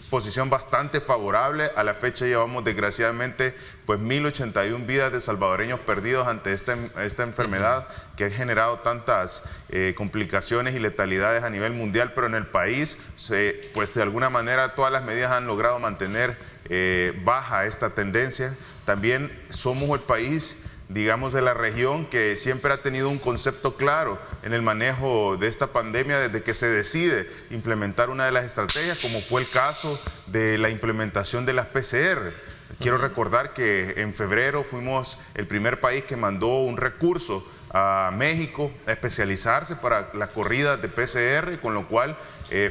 posición bastante favorable. A la fecha llevamos desgraciadamente 1.081 vidas de salvadoreños perdidos ante esta enfermedad que ha generado tantas complicaciones y letalidades a nivel mundial, pero en el país pues de alguna manera todas las medidas han logrado mantener baja esta tendencia. También somos el país, digamos, de la región que siempre ha tenido un concepto claro en el manejo de esta pandemia desde que se decide implementar una de las estrategias, como fue el caso de la implementación de las PCR. Quiero recordar que en febrero fuimos el primer país que mandó un recurso a México a especializarse para las corridas de PCR, con lo cual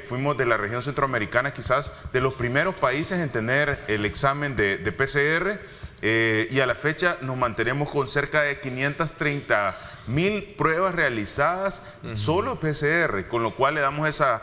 fuimos de la región centroamericana quizás de los primeros países en tener el examen de PCR. Y a la fecha nos mantenemos con cerca de 530.000 pruebas realizadas solo PCR, con lo cual le damos esa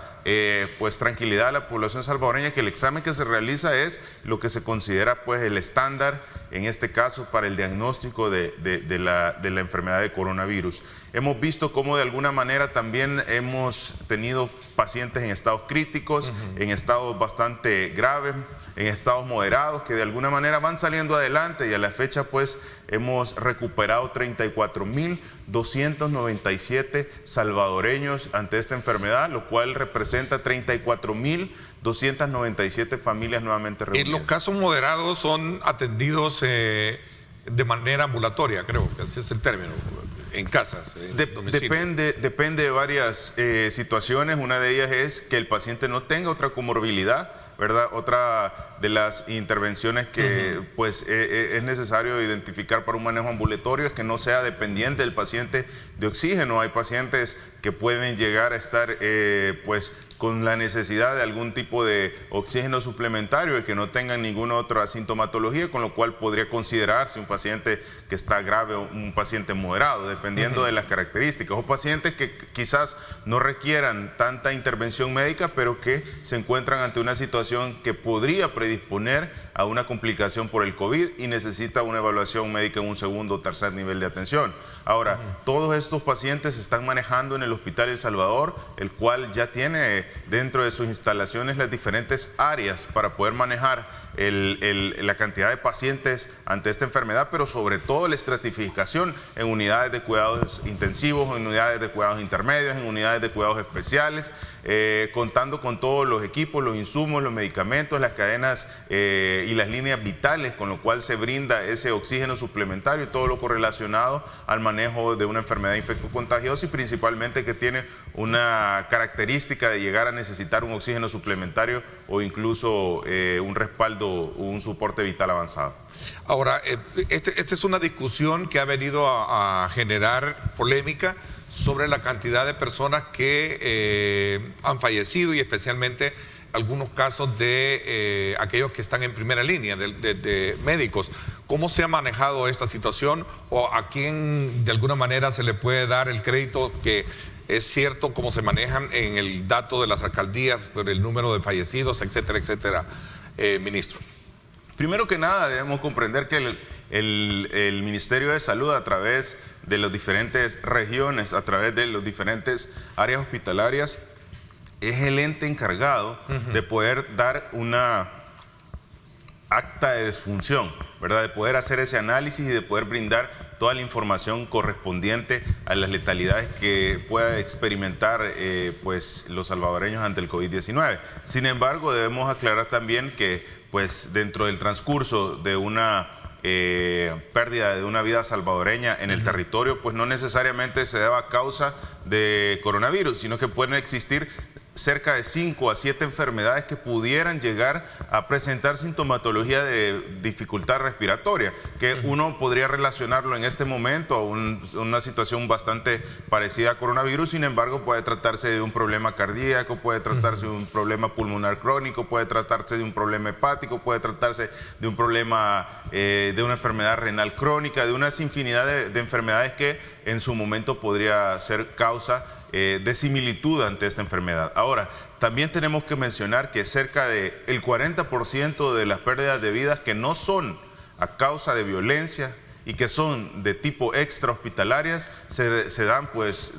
pues tranquilidad a la población salvadoreña que el examen que se realiza es lo que se considera pues el estándar en este caso para el diagnóstico de la enfermedad de coronavirus. Hemos visto cómo de alguna manera también hemos tenido pacientes en estados críticos, en estados bastante graves, en estados moderados, que de alguna manera van saliendo adelante y a la fecha pues hemos recuperado 34.297 salvadoreños ante esta enfermedad, lo cual representa 34.297 familias nuevamente reunidas. Los casos moderados son atendidos de manera ambulatoria, creo que ese es el término, en casas, en domicilio. Depende de varias situaciones. Una de ellas es que el paciente no tenga otra comorbilidad, ¿verdad? Otra de las intervenciones que pues es necesario identificar para un manejo ambulatorio es que no sea dependiente del paciente de oxígeno. Hay pacientes que pueden llegar a estar pues con la necesidad de algún tipo de oxígeno suplementario y que no tengan ninguna otra sintomatología, con lo cual podría considerarse un paciente que está grave o un paciente moderado, dependiendo de las características, o pacientes que quizás no requieran tanta intervención médica, pero que se encuentran ante una situación que podría predisponer a una complicación por el COVID y necesita una evaluación médica en un segundo o tercer nivel de atención. Ahora, todos estos pacientes se están manejando en el Hospital El Salvador, el cual ya tiene dentro de sus instalaciones las diferentes áreas para poder manejar la cantidad de pacientes ante esta enfermedad, pero sobre todo la estratificación en unidades de cuidados intensivos, en unidades de cuidados intermedios, en unidades de cuidados especiales, contando con todos los equipos, los insumos, los medicamentos, las cadenas y las líneas vitales, con lo cual se brinda ese oxígeno suplementario y todo lo correlacionado al manejo de una enfermedad infectocontagiosa y principalmente que tiene una característica de llegar a necesitar un oxígeno suplementario o incluso un respaldo o un soporte vital avanzado. Ahora, esta es una discusión que ha venido a generar polémica sobre la cantidad de personas que han fallecido y especialmente algunos casos de aquellos que están en primera línea, de médicos. ¿Cómo se ha manejado esta situación o a quién de alguna manera se le puede dar el crédito que es cierto cómo se manejan en el dato de las alcaldías por el número de fallecidos, etcétera, etcétera, ministro? Primero que nada debemos comprender que el Ministerio de Salud a través de las diferentes regiones, a través de las diferentes áreas hospitalarias, es el ente encargado de poder dar una acta de defunción, ¿verdad? De poder hacer ese análisis y de poder brindar toda la información correspondiente a las letalidades que pueda experimentar pues, los salvadoreños ante el COVID-19. Sin embargo, debemos aclarar también que pues dentro del transcurso de una pérdida de una vida salvadoreña en el territorio, pues no necesariamente se deba a causa de coronavirus, sino que pueden existir cerca de 5 a 7 enfermedades que pudieran llegar a presentar sintomatología de dificultad respiratoria, que uno podría relacionarlo en este momento a una situación bastante parecida a coronavirus. Sin embargo, puede tratarse de un problema cardíaco, puede tratarse de un problema pulmonar crónico, puede tratarse de un problema hepático, puede tratarse de un problema de una enfermedad renal crónica, de una infinidad de enfermedades que en su momento podría ser causa de similitud ante esta enfermedad. Ahora, también tenemos que mencionar que cerca del 40% de las pérdidas de vidas que no son a causa de violencia y que son de tipo extrahospitalarias se dan pues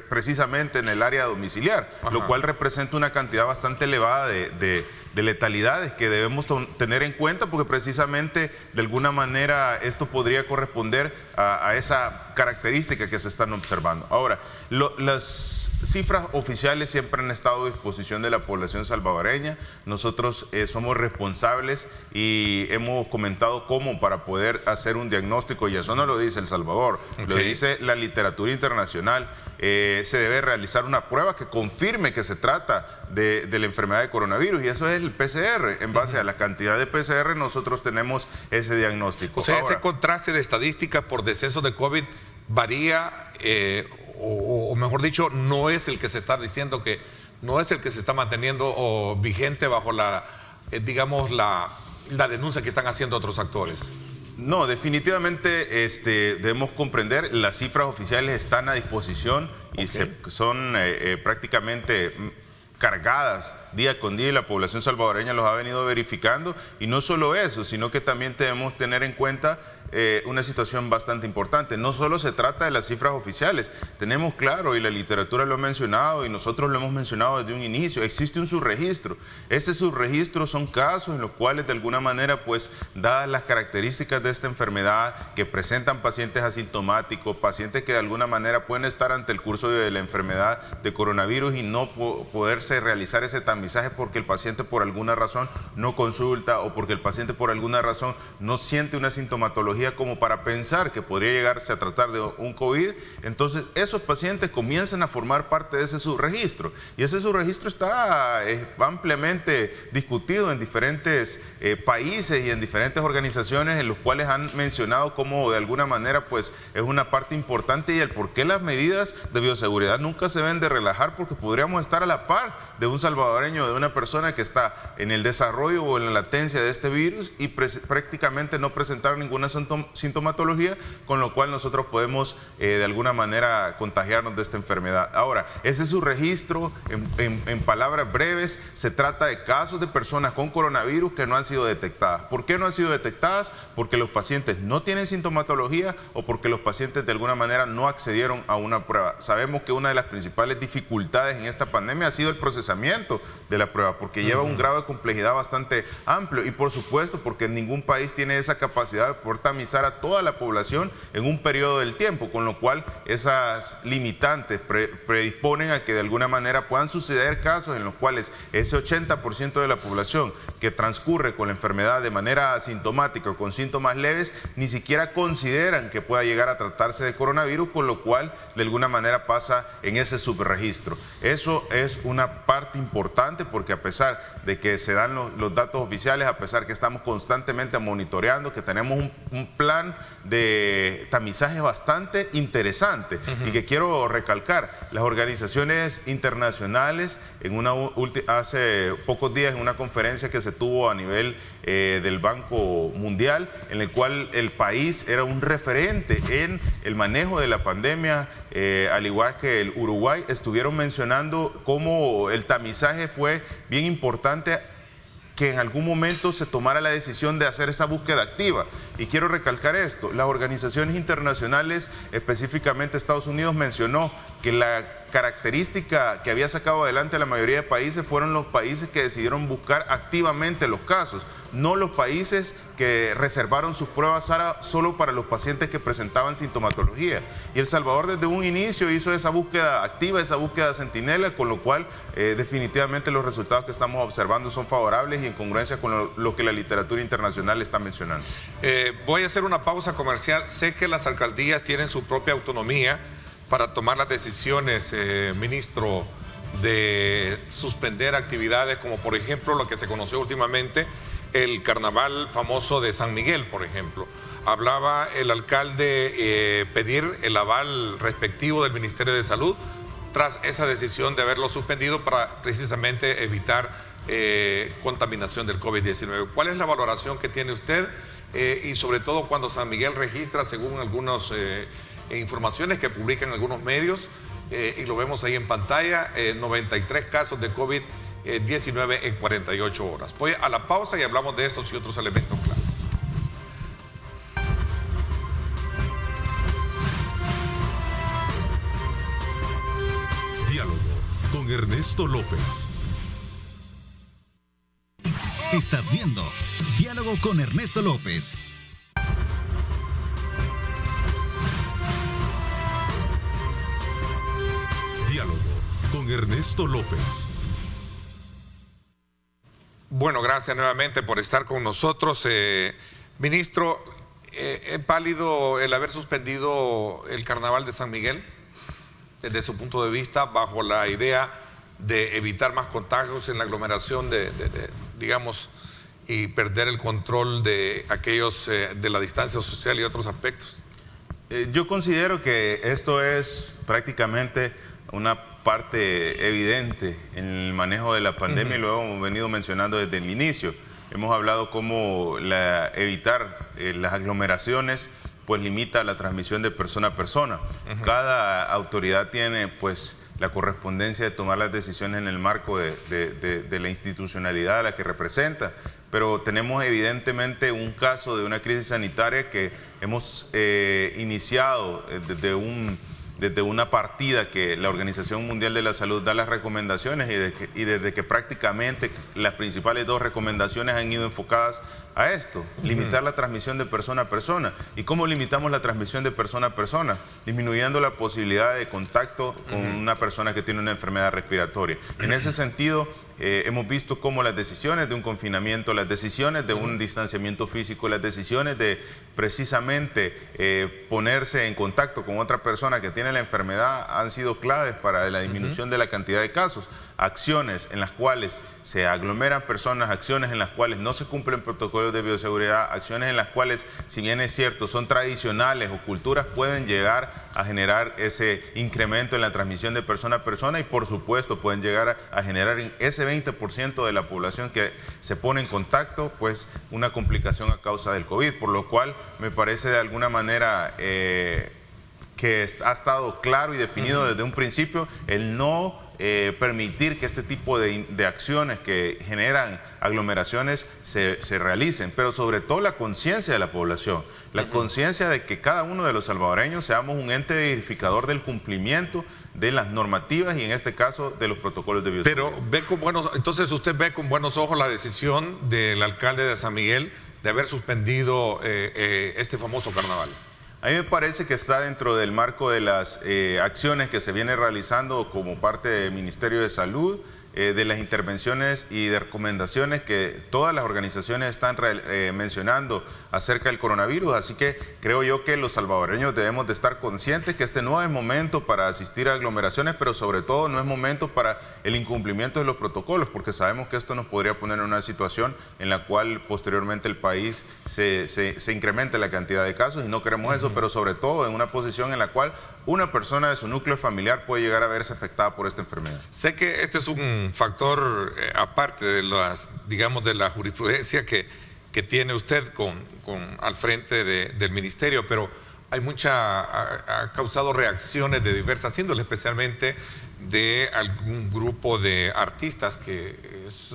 precisamente en el área domiciliar, lo cual representa una cantidad bastante elevada de letalidades que debemos tener en cuenta, porque precisamente de alguna manera esto podría corresponder a esa característica que se están observando. Ahora, las cifras oficiales siempre han estado a disposición de la población salvadoreña. Nosotros somos responsables y hemos comentado cómo para poder hacer un diagnóstico, y eso no lo dice El Salvador, lo dice la literatura internacional. Se debe realizar una prueba que confirme que se trata de la enfermedad de coronavirus, y eso es el PCR. En base a la cantidad de PCR nosotros tenemos ese diagnóstico. O sea, ese contraste de estadísticas por decesos de COVID varía, o mejor dicho, no es el que se está diciendo que no es el que se está manteniendo vigente bajo la denuncia que están haciendo otros actores. No, definitivamente debemos comprender, las cifras oficiales están a disposición y son prácticamente cargadas día con día, y la población salvadoreña los ha venido verificando. Y no solo eso, sino que también debemos tener en cuenta una situación bastante importante. No solo se trata de las cifras oficiales, tenemos claro, y la literatura lo ha mencionado y nosotros lo hemos mencionado desde un inicio, existe un subregistro. Ese subregistro son casos en los cuales de alguna manera, pues dadas las características de esta enfermedad, que presentan pacientes asintomáticos, pacientes que de alguna manera pueden estar ante el curso de la enfermedad de coronavirus y no poderse realizar ese tamizaje porque el paciente por alguna razón no consulta, o porque el paciente por alguna razón no siente una sintomatología como para pensar que podría llegarse a tratar de un COVID. Entonces esos pacientes comienzan a formar parte de ese subregistro, y ese subregistro está ampliamente discutido en diferentes países y en diferentes organizaciones, en los cuales han mencionado cómo de alguna manera pues es una parte importante, y el por qué las medidas de bioseguridad nunca se deben de relajar, porque podríamos estar a la par de un salvadoreño, de una persona que está en el desarrollo o en la latencia de este virus y prácticamente no presentar ninguna sintomatología, con lo cual nosotros podemos de alguna manera contagiarnos de esta enfermedad. Ahora, ese subregistro, en palabras breves, se trata de casos de personas con coronavirus que no han sido detectadas. ¿Por qué no han sido detectadas? Porque los pacientes no tienen sintomatología o porque los pacientes de alguna manera no accedieron a una prueba. Sabemos que una de las principales dificultades en esta pandemia ha sido el procesamiento de la prueba, porque lleva un grado de complejidad bastante amplio, y por supuesto porque ningún país tiene esa capacidad de poder tamizar a toda la población en un periodo del tiempo, con lo cual esas limitantes predisponen a que de alguna manera puedan suceder casos en los cuales ese 80% de la población que transcurre con la enfermedad de manera asintomática o con síntomas leves ni siquiera consideran que pueda llegar a tratarse de coronavirus, con lo cual de alguna manera pasa en ese subregistro. Eso es una parte importante, porque a pesar de que se dan los datos oficiales, a pesar que estamos constantemente monitoreando, que tenemos un plan de tamizaje bastante interesante, y que quiero recalcar, las organizaciones internacionales hace pocos días en una conferencia que se tuvo a nivel del Banco Mundial, en el cual el país era un referente en el manejo de la pandemia, al igual que el Uruguay, estuvieron mencionando cómo el tamizaje fue bien importante, que en algún momento se tomara la decisión de hacer esa búsqueda activa. Y quiero recalcar esto, las organizaciones internacionales, específicamente Estados Unidos, mencionó que la característica que había sacado adelante la mayoría de países fueron los países que decidieron buscar activamente los casos, no los países que reservaron sus pruebas solo para los pacientes que presentaban sintomatología. Y El Salvador desde un inicio hizo esa búsqueda activa, esa búsqueda centinela, con lo cual definitivamente los resultados que estamos observando son favorables y en congruencia con lo que la literatura internacional está mencionando. Voy a hacer una pausa comercial. Sé que las alcaldías tienen su propia autonomía para tomar las decisiones, ministro, de suspender actividades como por ejemplo lo que se conoció últimamente, el carnaval famoso de San Miguel, por ejemplo. Hablaba el alcalde pedir el aval respectivo del Ministerio de Salud tras esa decisión de haberlo suspendido para precisamente evitar contaminación del COVID-19. ¿Cuál es la valoración que tiene usted? Y sobre todo cuando San Miguel registra, según algunas informaciones que publican algunos medios, y lo vemos ahí en pantalla, 93 casos de COVID-19 en 48 horas. Voy a la pausa y hablamos de estos y otros elementos claves. Diálogo con Ernesto López. Estás viendo Diálogo con Ernesto López. Diálogo con Ernesto López. Bueno, gracias nuevamente por estar con nosotros. Ministro, ¿es válido el haber suspendido el carnaval de San Miguel desde su punto de vista, bajo la idea de evitar más contagios en la aglomeración digamos, y perder el control de aquellos de la distancia social y otros aspectos? Yo considero que esto es prácticamente una parte evidente en el manejo de la pandemia y lo hemos venido mencionando desde el inicio. Hemos hablado cómo evitar las aglomeraciones pues limita la transmisión de persona a persona. Cada autoridad tiene pues la correspondencia de tomar las decisiones en el marco de la institucionalidad a la que representa, pero tenemos evidentemente un caso de una crisis sanitaria que hemos iniciado desde una partida que la Organización Mundial de la Salud da las recomendaciones y desde que prácticamente las principales dos recomendaciones han ido enfocadas a esto, limitar la transmisión de persona a persona. ¿Y cómo limitamos la transmisión de persona a persona? Disminuyendo la posibilidad de contacto con una persona que tiene una enfermedad respiratoria. En ese sentido, hemos visto cómo las decisiones de un confinamiento, las decisiones de un distanciamiento físico, las decisiones de precisamente ponerse en contacto con otra persona que tiene la enfermedad han sido claves para la disminución de la cantidad de casos. Acciones en las cuales se aglomeran personas, acciones en las cuales no se cumplen protocolos de bioseguridad, acciones en las cuales, si bien es cierto, son tradicionales o culturas, pueden llegar a generar ese incremento en la transmisión de persona a persona y por supuesto pueden llegar a generar en ese 20% de la población que se pone en contacto, pues una complicación a causa del COVID, por lo cual me parece de alguna manera que ha estado claro y definido desde un principio el no permitir que este tipo de acciones que generan aglomeraciones se realicen, pero sobre todo la conciencia de la población, la conciencia de que cada uno de los salvadoreños seamos un ente verificador del cumplimiento de las normativas y en este caso de los protocolos de bioseguridad. Pero entonces usted ve con buenos ojos la decisión del alcalde de San Miguel de haber suspendido este famoso carnaval. A mí me parece que está dentro del marco de las acciones que se viene realizando como parte del Ministerio de Salud, de las intervenciones y de recomendaciones que todas las organizaciones están mencionando acerca del coronavirus. Así que creo yo que los salvadoreños debemos de estar conscientes que este no es momento para asistir a aglomeraciones, pero sobre todo no es momento para el incumplimiento de los protocolos, porque sabemos que esto nos podría poner en una situación en la cual posteriormente el país se incremente la cantidad de casos y no queremos eso, pero sobre todo en una posición en la cual una persona de su núcleo familiar puede llegar a verse afectada por esta enfermedad. Sé que este es un factor aparte de de la jurisprudencia que tiene usted al frente del ministerio, pero ha causado reacciones de diversas índoles, especialmente de algún grupo de artistas que es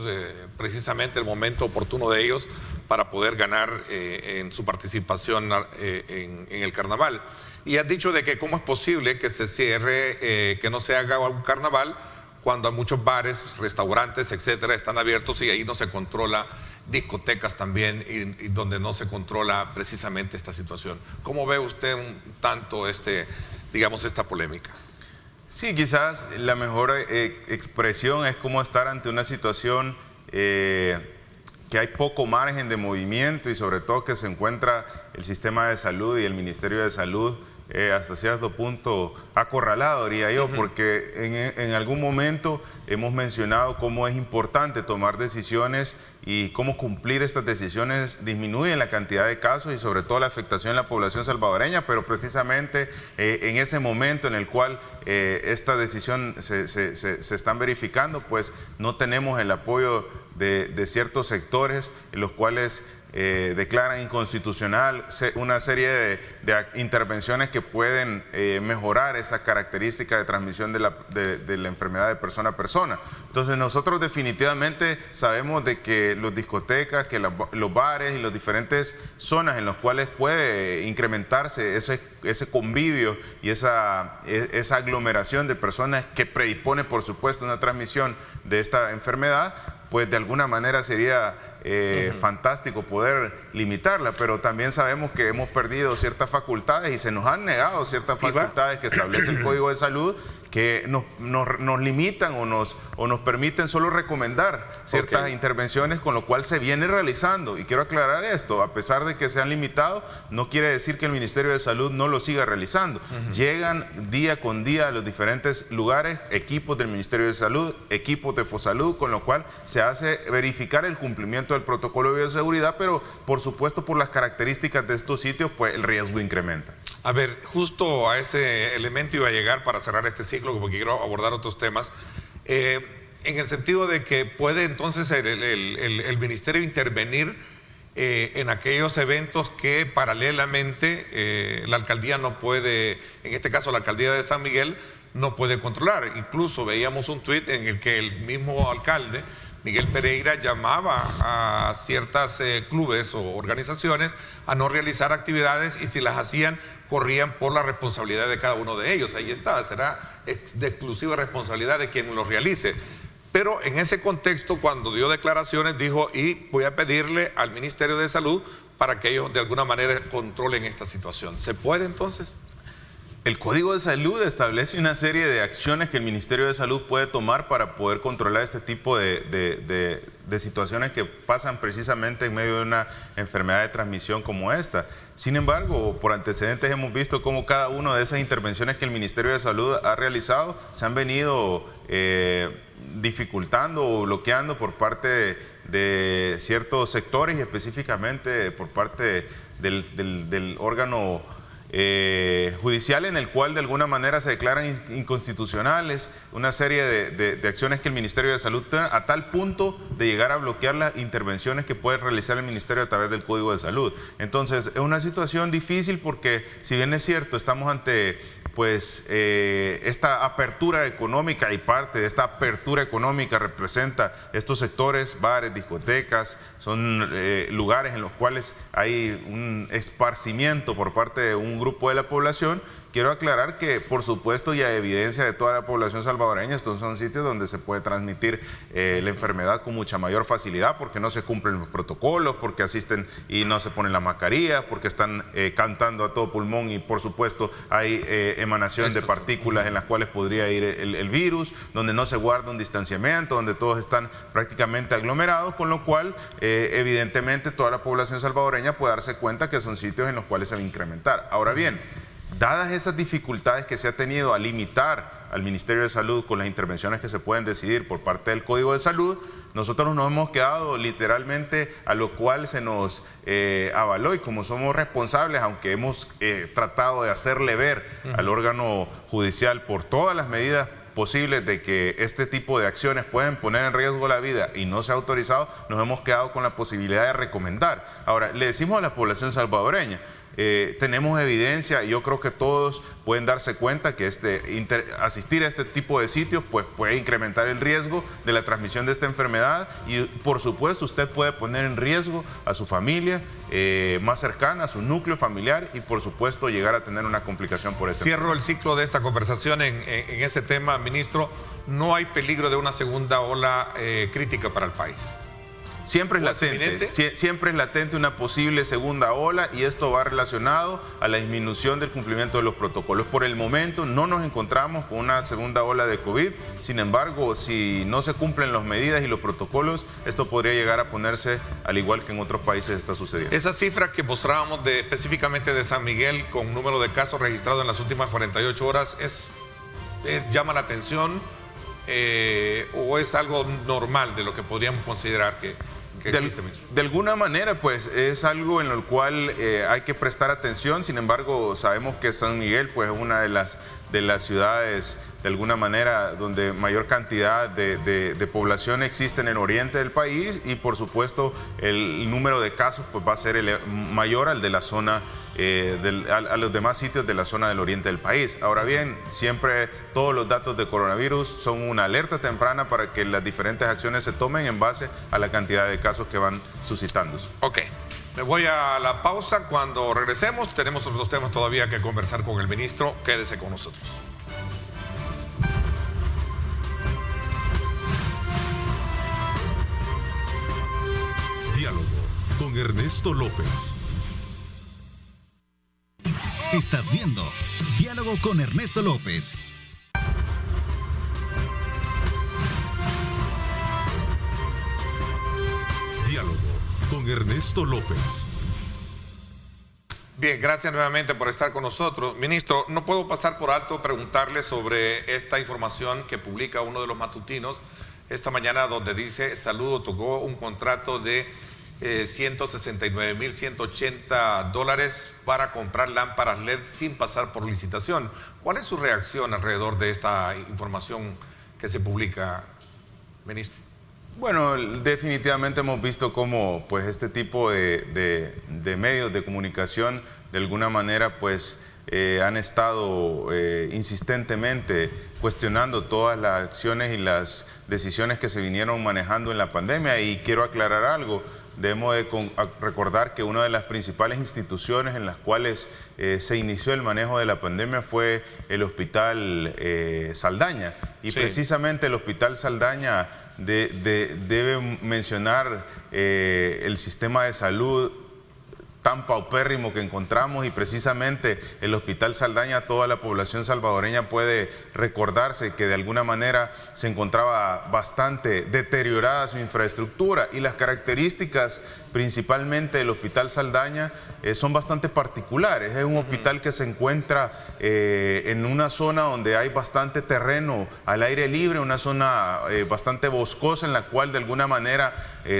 precisamente el momento oportuno de ellos para poder ganar en su participación en el carnaval. Y has dicho de que cómo es posible que se cierre, que no se haga un carnaval cuando muchos bares, restaurantes, etcétera, están abiertos y ahí no se controla, discotecas también, y donde no se controla precisamente esta situación. ¿Cómo ve usted tanto digamos, esta polémica? Sí, quizás la mejor expresión es como estar ante una situación que hay poco margen de movimiento y sobre todo que se encuentra el sistema de salud y el Ministerio de Salud hasta cierto punto acorralado, diría yo, porque en algún momento hemos mencionado cómo es importante tomar decisiones y cómo cumplir estas decisiones disminuye la cantidad de casos y sobre todo la afectación en la población salvadoreña, pero precisamente en ese momento en el cual esta decisión se están verificando, pues no tenemos el apoyo de ciertos sectores en los cuales declaran inconstitucional una serie de intervenciones que pueden mejorar esa característica de transmisión de la enfermedad de persona a persona. Entonces nosotros definitivamente sabemos de que las discotecas, que los bares y las diferentes zonas en las cuales puede incrementarse ese convivio y esa aglomeración de personas que predispone por supuesto una transmisión de esta enfermedad, pues de alguna manera sería fantástico poder limitarla, pero también sabemos que hemos perdido ciertas facultades y se nos han negado ciertas facultades que establece el Código de Salud que nos limitan o nos permiten solo recomendar ciertas intervenciones, con lo cual se viene realizando. Y quiero aclarar esto, a pesar de que se han limitado, no quiere decir que el Ministerio de Salud no lo siga realizando. Llegan día con día a los diferentes lugares equipos del Ministerio de Salud, equipos de Fosalud, con lo cual se hace verificar el cumplimiento del protocolo de bioseguridad, pero por supuesto por las características de estos sitios, pues el riesgo incrementa. A ver, justo a ese elemento iba a llegar para cerrar este ciclo, porque quiero abordar otros temas, en el sentido de que puede entonces el Ministerio intervenir en aquellos eventos que paralelamente la alcaldía no puede, en este caso la alcaldía de San Miguel, no puede controlar. Incluso veíamos un tuit en el que el mismo alcalde, Miguel Pereira, llamaba a ciertas clubes o organizaciones a no realizar actividades y si las hacían corrían por la responsabilidad de cada uno de ellos. Ahí está, será de exclusiva responsabilidad de quien lo realice. Pero en ese contexto, cuando dio declaraciones, dijo, y voy a pedirle al Ministerio de Salud para que ellos de alguna manera controlen esta situación. ¿Se puede entonces? El Código de Salud establece una serie de acciones que el Ministerio de Salud puede tomar para poder controlar este tipo de situaciones que pasan precisamente en medio de una enfermedad de transmisión como esta. Sin embargo, por antecedentes hemos visto cómo cada una de esas intervenciones que el Ministerio de Salud ha realizado se han venido dificultando o bloqueando por parte de ciertos sectores y específicamente por parte del órgano judicial, en el cual de alguna manera se declaran inconstitucionales una serie de acciones que el Ministerio de Salud tiene, a tal punto de llegar a bloquear las intervenciones que puede realizar el Ministerio a través del Código de Salud. Entonces es una situación difícil porque, si bien es cierto, estamos ante pues esta apertura económica, y parte de esta apertura económica representa estos sectores, bares, discotecas, son lugares en los cuales hay un esparcimiento por parte de un grupo de la población. Quiero aclarar que, por supuesto, y a evidencia de toda la población salvadoreña, estos son sitios donde se puede transmitir la enfermedad con mucha mayor facilidad porque no se cumplen los protocolos, porque asisten y no se ponen la mascarilla, porque están cantando a todo pulmón y, por supuesto, hay emanación de partículas en las cuales podría ir el virus, donde no se guarda un distanciamiento, donde todos están prácticamente aglomerados, con lo cual, evidentemente, toda la población salvadoreña puede darse cuenta que son sitios en los cuales se va a incrementar. Ahora bien, dadas esas dificultades que se ha tenido a limitar al Ministerio de Salud con las intervenciones que se pueden decidir por parte del Código de Salud, nosotros nos hemos quedado literalmente a lo cual se nos avaló, y como somos responsables, aunque hemos tratado de hacerle ver al órgano judicial por todas las medidas posibles de que este tipo de acciones pueden poner en riesgo la vida y no se ha autorizado, nos hemos quedado con la posibilidad de recomendar. Ahora, le decimos a la población salvadoreña, tenemos evidencia, y yo creo que todos pueden darse cuenta que asistir a este tipo de sitios pues, puede incrementar el riesgo de la transmisión de esta enfermedad, y por supuesto usted puede poner en riesgo a su familia más cercana, a su núcleo familiar, y por supuesto llegar a tener una complicación por este. Cierro el ciclo de esta conversación en ese tema, ministro. No hay peligro de una segunda ola crítica para el país. Siempre es latente, siempre es latente una posible segunda ola, y esto va relacionado a la disminución del cumplimiento de los protocolos. Por el momento no nos encontramos con una segunda ola de COVID, sin embargo, si no se cumplen las medidas y los protocolos, esto podría llegar a ponerse al igual que en otros países está sucediendo. Esa cifra que mostrábamos específicamente de San Miguel, con número de casos registrados en las últimas 48 horas, ¿llama la atención o es algo normal de lo que podríamos considerar que existe? De alguna manera, pues es algo en lo cual hay que prestar atención. Sin embargo, sabemos que San Miguel pues es una de las ciudades, de alguna manera, donde mayor cantidad de población existe en el oriente del país, y por supuesto el número de casos pues va a ser mayor al de la zona, a los demás sitios de la zona del oriente del país. Ahora bien, siempre todos los datos de coronavirus son una alerta temprana para que las diferentes acciones se tomen en base a la cantidad de casos que van suscitándose. Ok, me voy a la pausa. Cuando regresemos tenemos otros temas todavía que conversar con el ministro. Quédese con nosotros. Diálogo con Ernesto López. Estás viendo Diálogo con Ernesto López. Diálogo con Ernesto López. Bien, gracias nuevamente por estar con nosotros. Ministro, no puedo pasar por alto preguntarle sobre esta información que publica uno de los matutinos esta mañana, donde dice: Salud otorgó un contrato de $169,180 para comprar lámparas LED sin pasar por licitación. ¿Cuál es su reacción alrededor de esta información que se publica, ministro? Bueno, definitivamente hemos visto cómo pues, este tipo de medios de comunicación de alguna manera pues, han estado insistentemente cuestionando todas las acciones y las decisiones que se vinieron manejando en la pandemia. Y quiero aclarar algo. Debemos recordar que una de las principales instituciones en las cuales se inició el manejo de la pandemia fue el Hospital Saldaña. Y sí, precisamente el Hospital Saldaña debe mencionar el sistema de salud tan paupérrimo que encontramos, y precisamente el Hospital Saldaña, toda la población salvadoreña puede recordarse que de alguna manera se encontraba bastante deteriorada su infraestructura, y las características principalmente del Hospital Saldaña son bastante particulares. Es un hospital que se encuentra en una zona donde hay bastante terreno al aire libre, una zona bastante boscosa, en la cual de alguna manera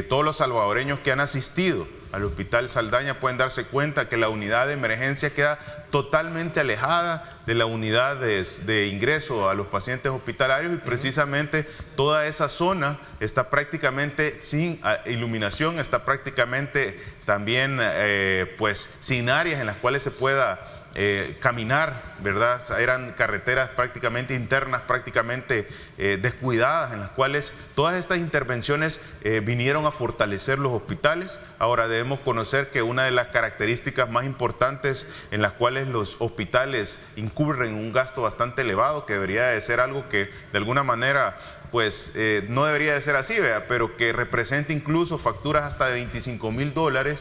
todos los salvadoreños que han asistido al Hospital Saldaña pueden darse cuenta que la unidad de emergencia queda totalmente alejada de la unidad de ingreso a los pacientes hospitalarios, y precisamente toda esa zona está prácticamente sin iluminación, está prácticamente también pues sin áreas en las cuales se pueda caminar, ¿verdad? Eran carreteras prácticamente internas, prácticamente descuidadas, en las cuales todas estas intervenciones vinieron a fortalecer los hospitales. Ahora debemos conocer que una de las características más importantes en las cuales los hospitales incurren en un gasto bastante elevado, que debería de ser algo que de alguna manera pues no debería de ser así, ¿verdad? Pero que representa incluso facturas hasta de $25,000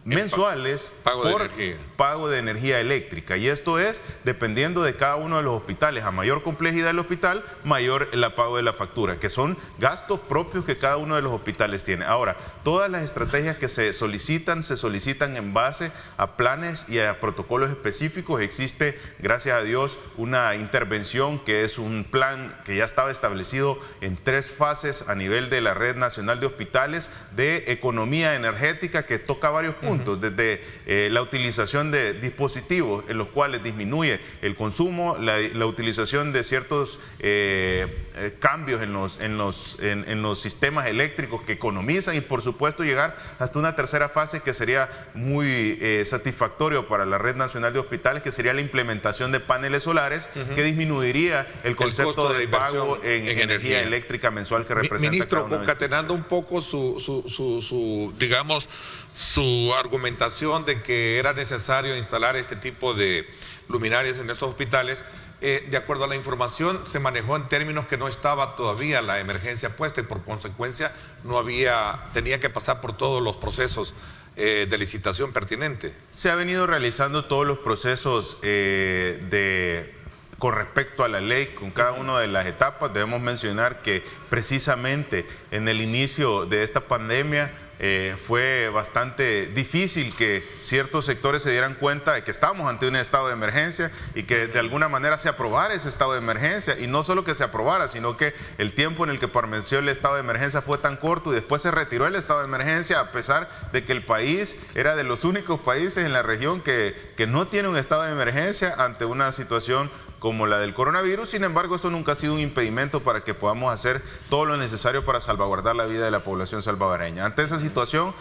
mensuales por pago de energía eléctrica, y esto es dependiendo de cada uno de los hospitales. A mayor complejidad del hospital, mayor el pago de la factura, que son gastos propios que cada uno de los hospitales tiene. Ahora, todas las estrategias que se solicitan en base a planes y a protocolos específicos. Existe, gracias a Dios, una intervención que es un plan que ya estaba establecido en 3 fases a nivel de la Red Nacional de Hospitales de Economía Energética, que toca varios puntos puntos, desde la utilización de dispositivos en los cuales disminuye el consumo, la utilización de ciertos cambios en los sistemas eléctricos que economizan y por supuesto llegar hasta una tercera fase que sería muy satisfactorio para la Red Nacional de Hospitales, que sería la implementación de paneles solares que disminuiría el concepto de pago en energía eléctrica mensual que representa. Ministro, concatenando un poco su argumentación de que era necesario instalar este tipo de luminarias en estos hospitales, de acuerdo a la información, se manejó en términos que no estaba todavía la emergencia puesta y por consecuencia tenía que pasar por todos los procesos de licitación pertinente. Se ha venido realizando todos los procesos con respecto a la ley, con cada una de las etapas. Debemos mencionar que precisamente en el inicio de esta pandemia fue bastante difícil que ciertos sectores se dieran cuenta de que estábamos ante un estado de emergencia y que de alguna manera se aprobara ese estado de emergencia, y no solo que se aprobara, sino que el tiempo en el que permaneció el estado de emergencia fue tan corto y después se retiró el estado de emergencia, a pesar de que el país era de los únicos países en la región que no tiene un estado de emergencia ante una situación como la del coronavirus. Sin embargo, eso nunca ha sido un impedimento para que podamos hacer todo lo necesario para salvaguardar la vida de la población salvadoreña. Ante esa situación,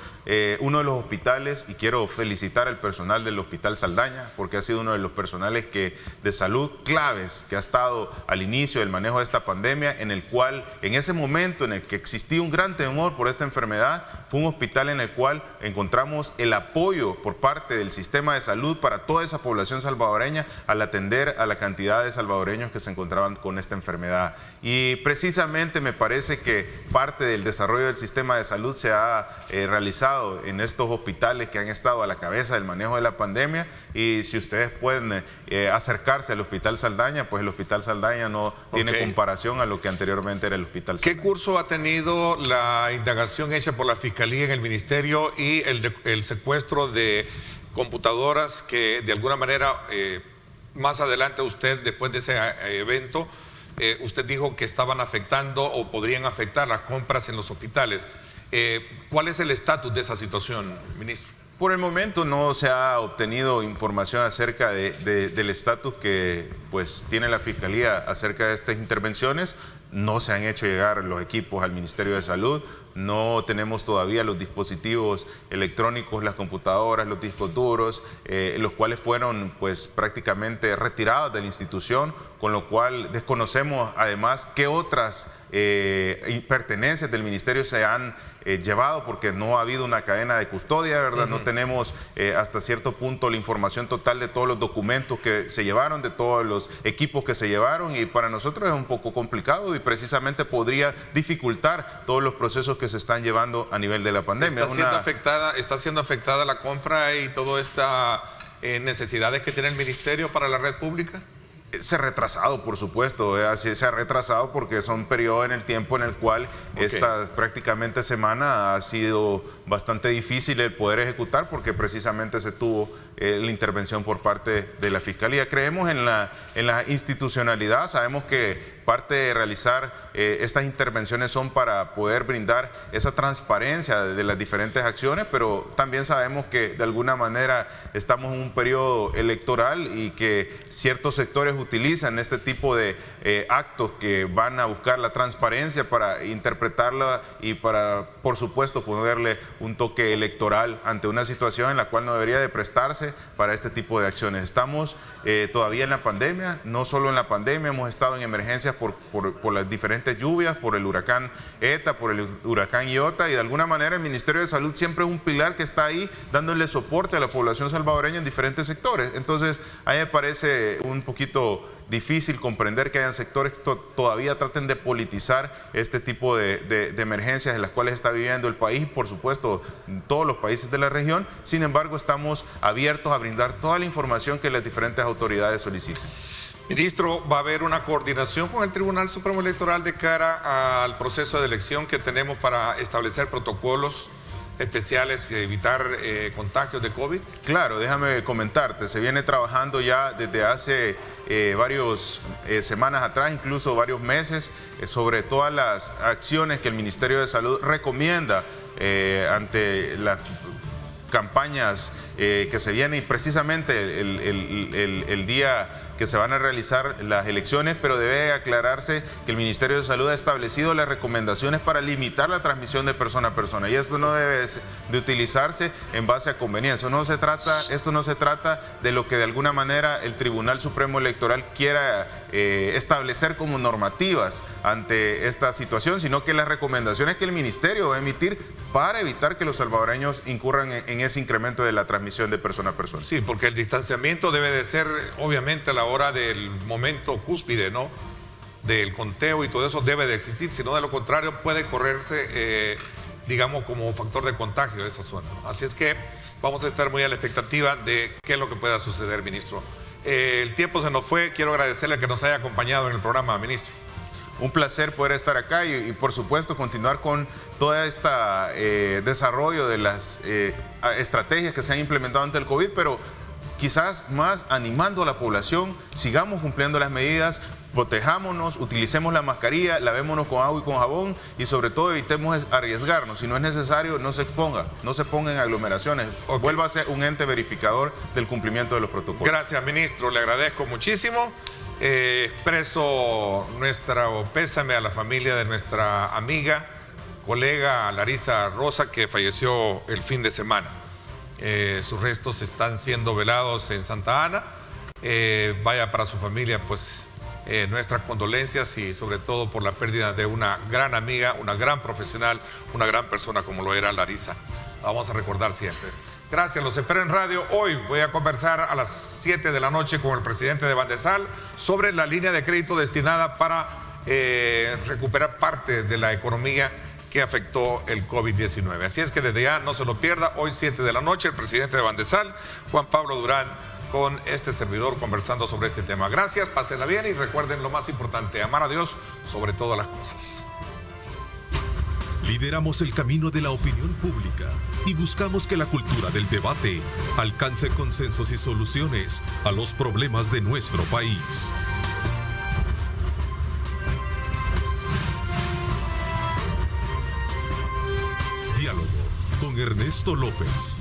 uno de los hospitales, y quiero felicitar al personal del Hospital Saldaña, porque ha sido uno de los personales de salud claves que ha estado al inicio del manejo de esta pandemia, en el cual, en ese momento en el que existía un gran temor por esta enfermedad, fue un hospital en el cual encontramos el apoyo por parte del sistema de salud para toda esa población salvadoreña al atender a la cantidad de salvadoreños que se encontraban con esta enfermedad. Y precisamente me parece que parte del desarrollo del sistema de salud se ha realizado en estos hospitales que han estado a la cabeza del manejo de la pandemia, y si ustedes pueden acercarse al Hospital Saldaña, pues el Hospital Saldaña no tiene comparación a lo que anteriormente era el Hospital Saldaña. ¿Qué curso ha tenido la indagación hecha por la Fiscalía en el Ministerio y el secuestro de computadoras que de alguna manera más adelante usted, después de ese evento, usted dijo que estaban afectando o podrían afectar las compras en los hospitales? ¿Cuál es el estatus de esa situación, ministro? Por el momento no se ha obtenido información acerca del estatus que pues tiene la Fiscalía acerca de estas intervenciones. No se han hecho llegar los equipos al Ministerio de Salud, no tenemos todavía los dispositivos electrónicos, las computadoras, los discos duros, los cuales fueron pues prácticamente retirados de la institución, con lo cual desconocemos además qué otras pertenencias del ministerio se han llevado, porque no ha habido una cadena de custodia, ¿verdad? No tenemos hasta cierto punto la información total de todos los documentos que se llevaron, de todos los equipos que se llevaron, y para nosotros es un poco complicado y precisamente podría dificultar todos los procesos que se están llevando a nivel de la pandemia. ¿Está siendo afectada la compra y todas estas necesidades que tiene el ministerio para la red pública? Se ha retrasado, por supuesto, así se ha retrasado porque son periodos en el tiempo en el cual esta prácticamente semana ha sido bastante difícil el poder ejecutar, porque precisamente se tuvo la intervención por parte de la Fiscalía. Creemos en la institucionalidad, sabemos que parte de realizar estas intervenciones son para poder brindar esa transparencia de las diferentes acciones, pero también sabemos que de alguna manera estamos en un periodo electoral y que ciertos sectores utilizan este tipo de actos que van a buscar la transparencia para interpretarla y para, por supuesto, ponerle un toque electoral ante una situación en la cual no debería de prestarse para este tipo de acciones. Estamos todavía en la pandemia, no solo en la pandemia, hemos estado en emergencias por las diferentes lluvias, por el huracán ETA, por el huracán Iota, y de alguna manera el Ministerio de Salud siempre es un pilar que está ahí dándole soporte a la población salvadoreña en diferentes sectores. Entonces, a mí me parece un poquito difícil comprender que hayan sectores que todavía traten de politizar este tipo de emergencias en las cuales está viviendo el país, por supuesto todos los países de la región. Sin embargo, estamos abiertos a brindar toda la información que las diferentes autoridades soliciten. Ministro, ¿va a haber una coordinación con el Tribunal Supremo Electoral de cara al proceso de elección que tenemos para establecer protocolos especiales y evitar contagios de COVID? Claro, déjame comentarte, se viene trabajando ya desde hace varias semanas atrás, incluso varios meses, sobre todas las acciones que el Ministerio de Salud recomienda ante campañas que se vienen, y precisamente el día que se van a realizar las elecciones, pero debe aclararse que el Ministerio de Salud ha establecido las recomendaciones para limitar la transmisión de persona a persona, y esto no debe de utilizarse en base a conveniencia. Esto no se trata de lo que de alguna manera el Tribunal Supremo Electoral quiera establecer como normativas ante esta situación, sino que las recomendaciones que el Ministerio va a emitir para evitar que los salvadoreños incurran en ese incremento de la transmisión de persona a persona. Sí, porque el distanciamiento debe de ser obviamente a la hora del momento cúspide, ¿no? Del conteo, y todo eso debe de existir, si no, de lo contrario puede correrse, digamos, como factor de contagio de esa zona. Así es que vamos a estar muy a la expectativa de qué es lo que pueda suceder, ministro. El tiempo se nos fue, quiero agradecerle que nos haya acompañado en el programa, ministro. Un placer poder estar acá y por supuesto continuar con todo este desarrollo de las estrategias que se han implementado ante el COVID, pero quizás más animando a la población, sigamos cumpliendo las medidas, protejámonos, utilicemos la mascarilla, lavémonos con agua y con jabón, y sobre todo evitemos arriesgarnos. Si no es necesario, no se ponga en aglomeraciones. Okay. Vuelva a ser un ente verificador del cumplimiento de los protocolos. Gracias, ministro, le agradezco muchísimo. Expreso nuestro pésame a la familia de nuestra amiga, colega Larisa Rosa, que falleció el fin de semana. Sus restos están siendo velados en Santa Ana. Vaya para su familia, pues nuestras condolencias, y sobre todo por la pérdida de una gran amiga, una gran profesional, una gran persona como lo era Larisa. La vamos a recordar siempre. Gracias, los espero en radio. Hoy voy a conversar a las 7 de la noche con el presidente de Bandesal sobre la línea de crédito destinada para recuperar parte de la economía que afectó el COVID-19. Así es que desde ya no se lo pierda. Hoy 7 de la noche el presidente de Bandesal, Juan Pablo Durán, con este servidor conversando sobre este tema. Gracias, pásenla bien y recuerden lo más importante, amar a Dios sobre todas las cosas. Lideramos el camino de la opinión pública y buscamos que la cultura del debate alcance consensos y soluciones a los problemas de nuestro país. Diálogo con Ernesto López.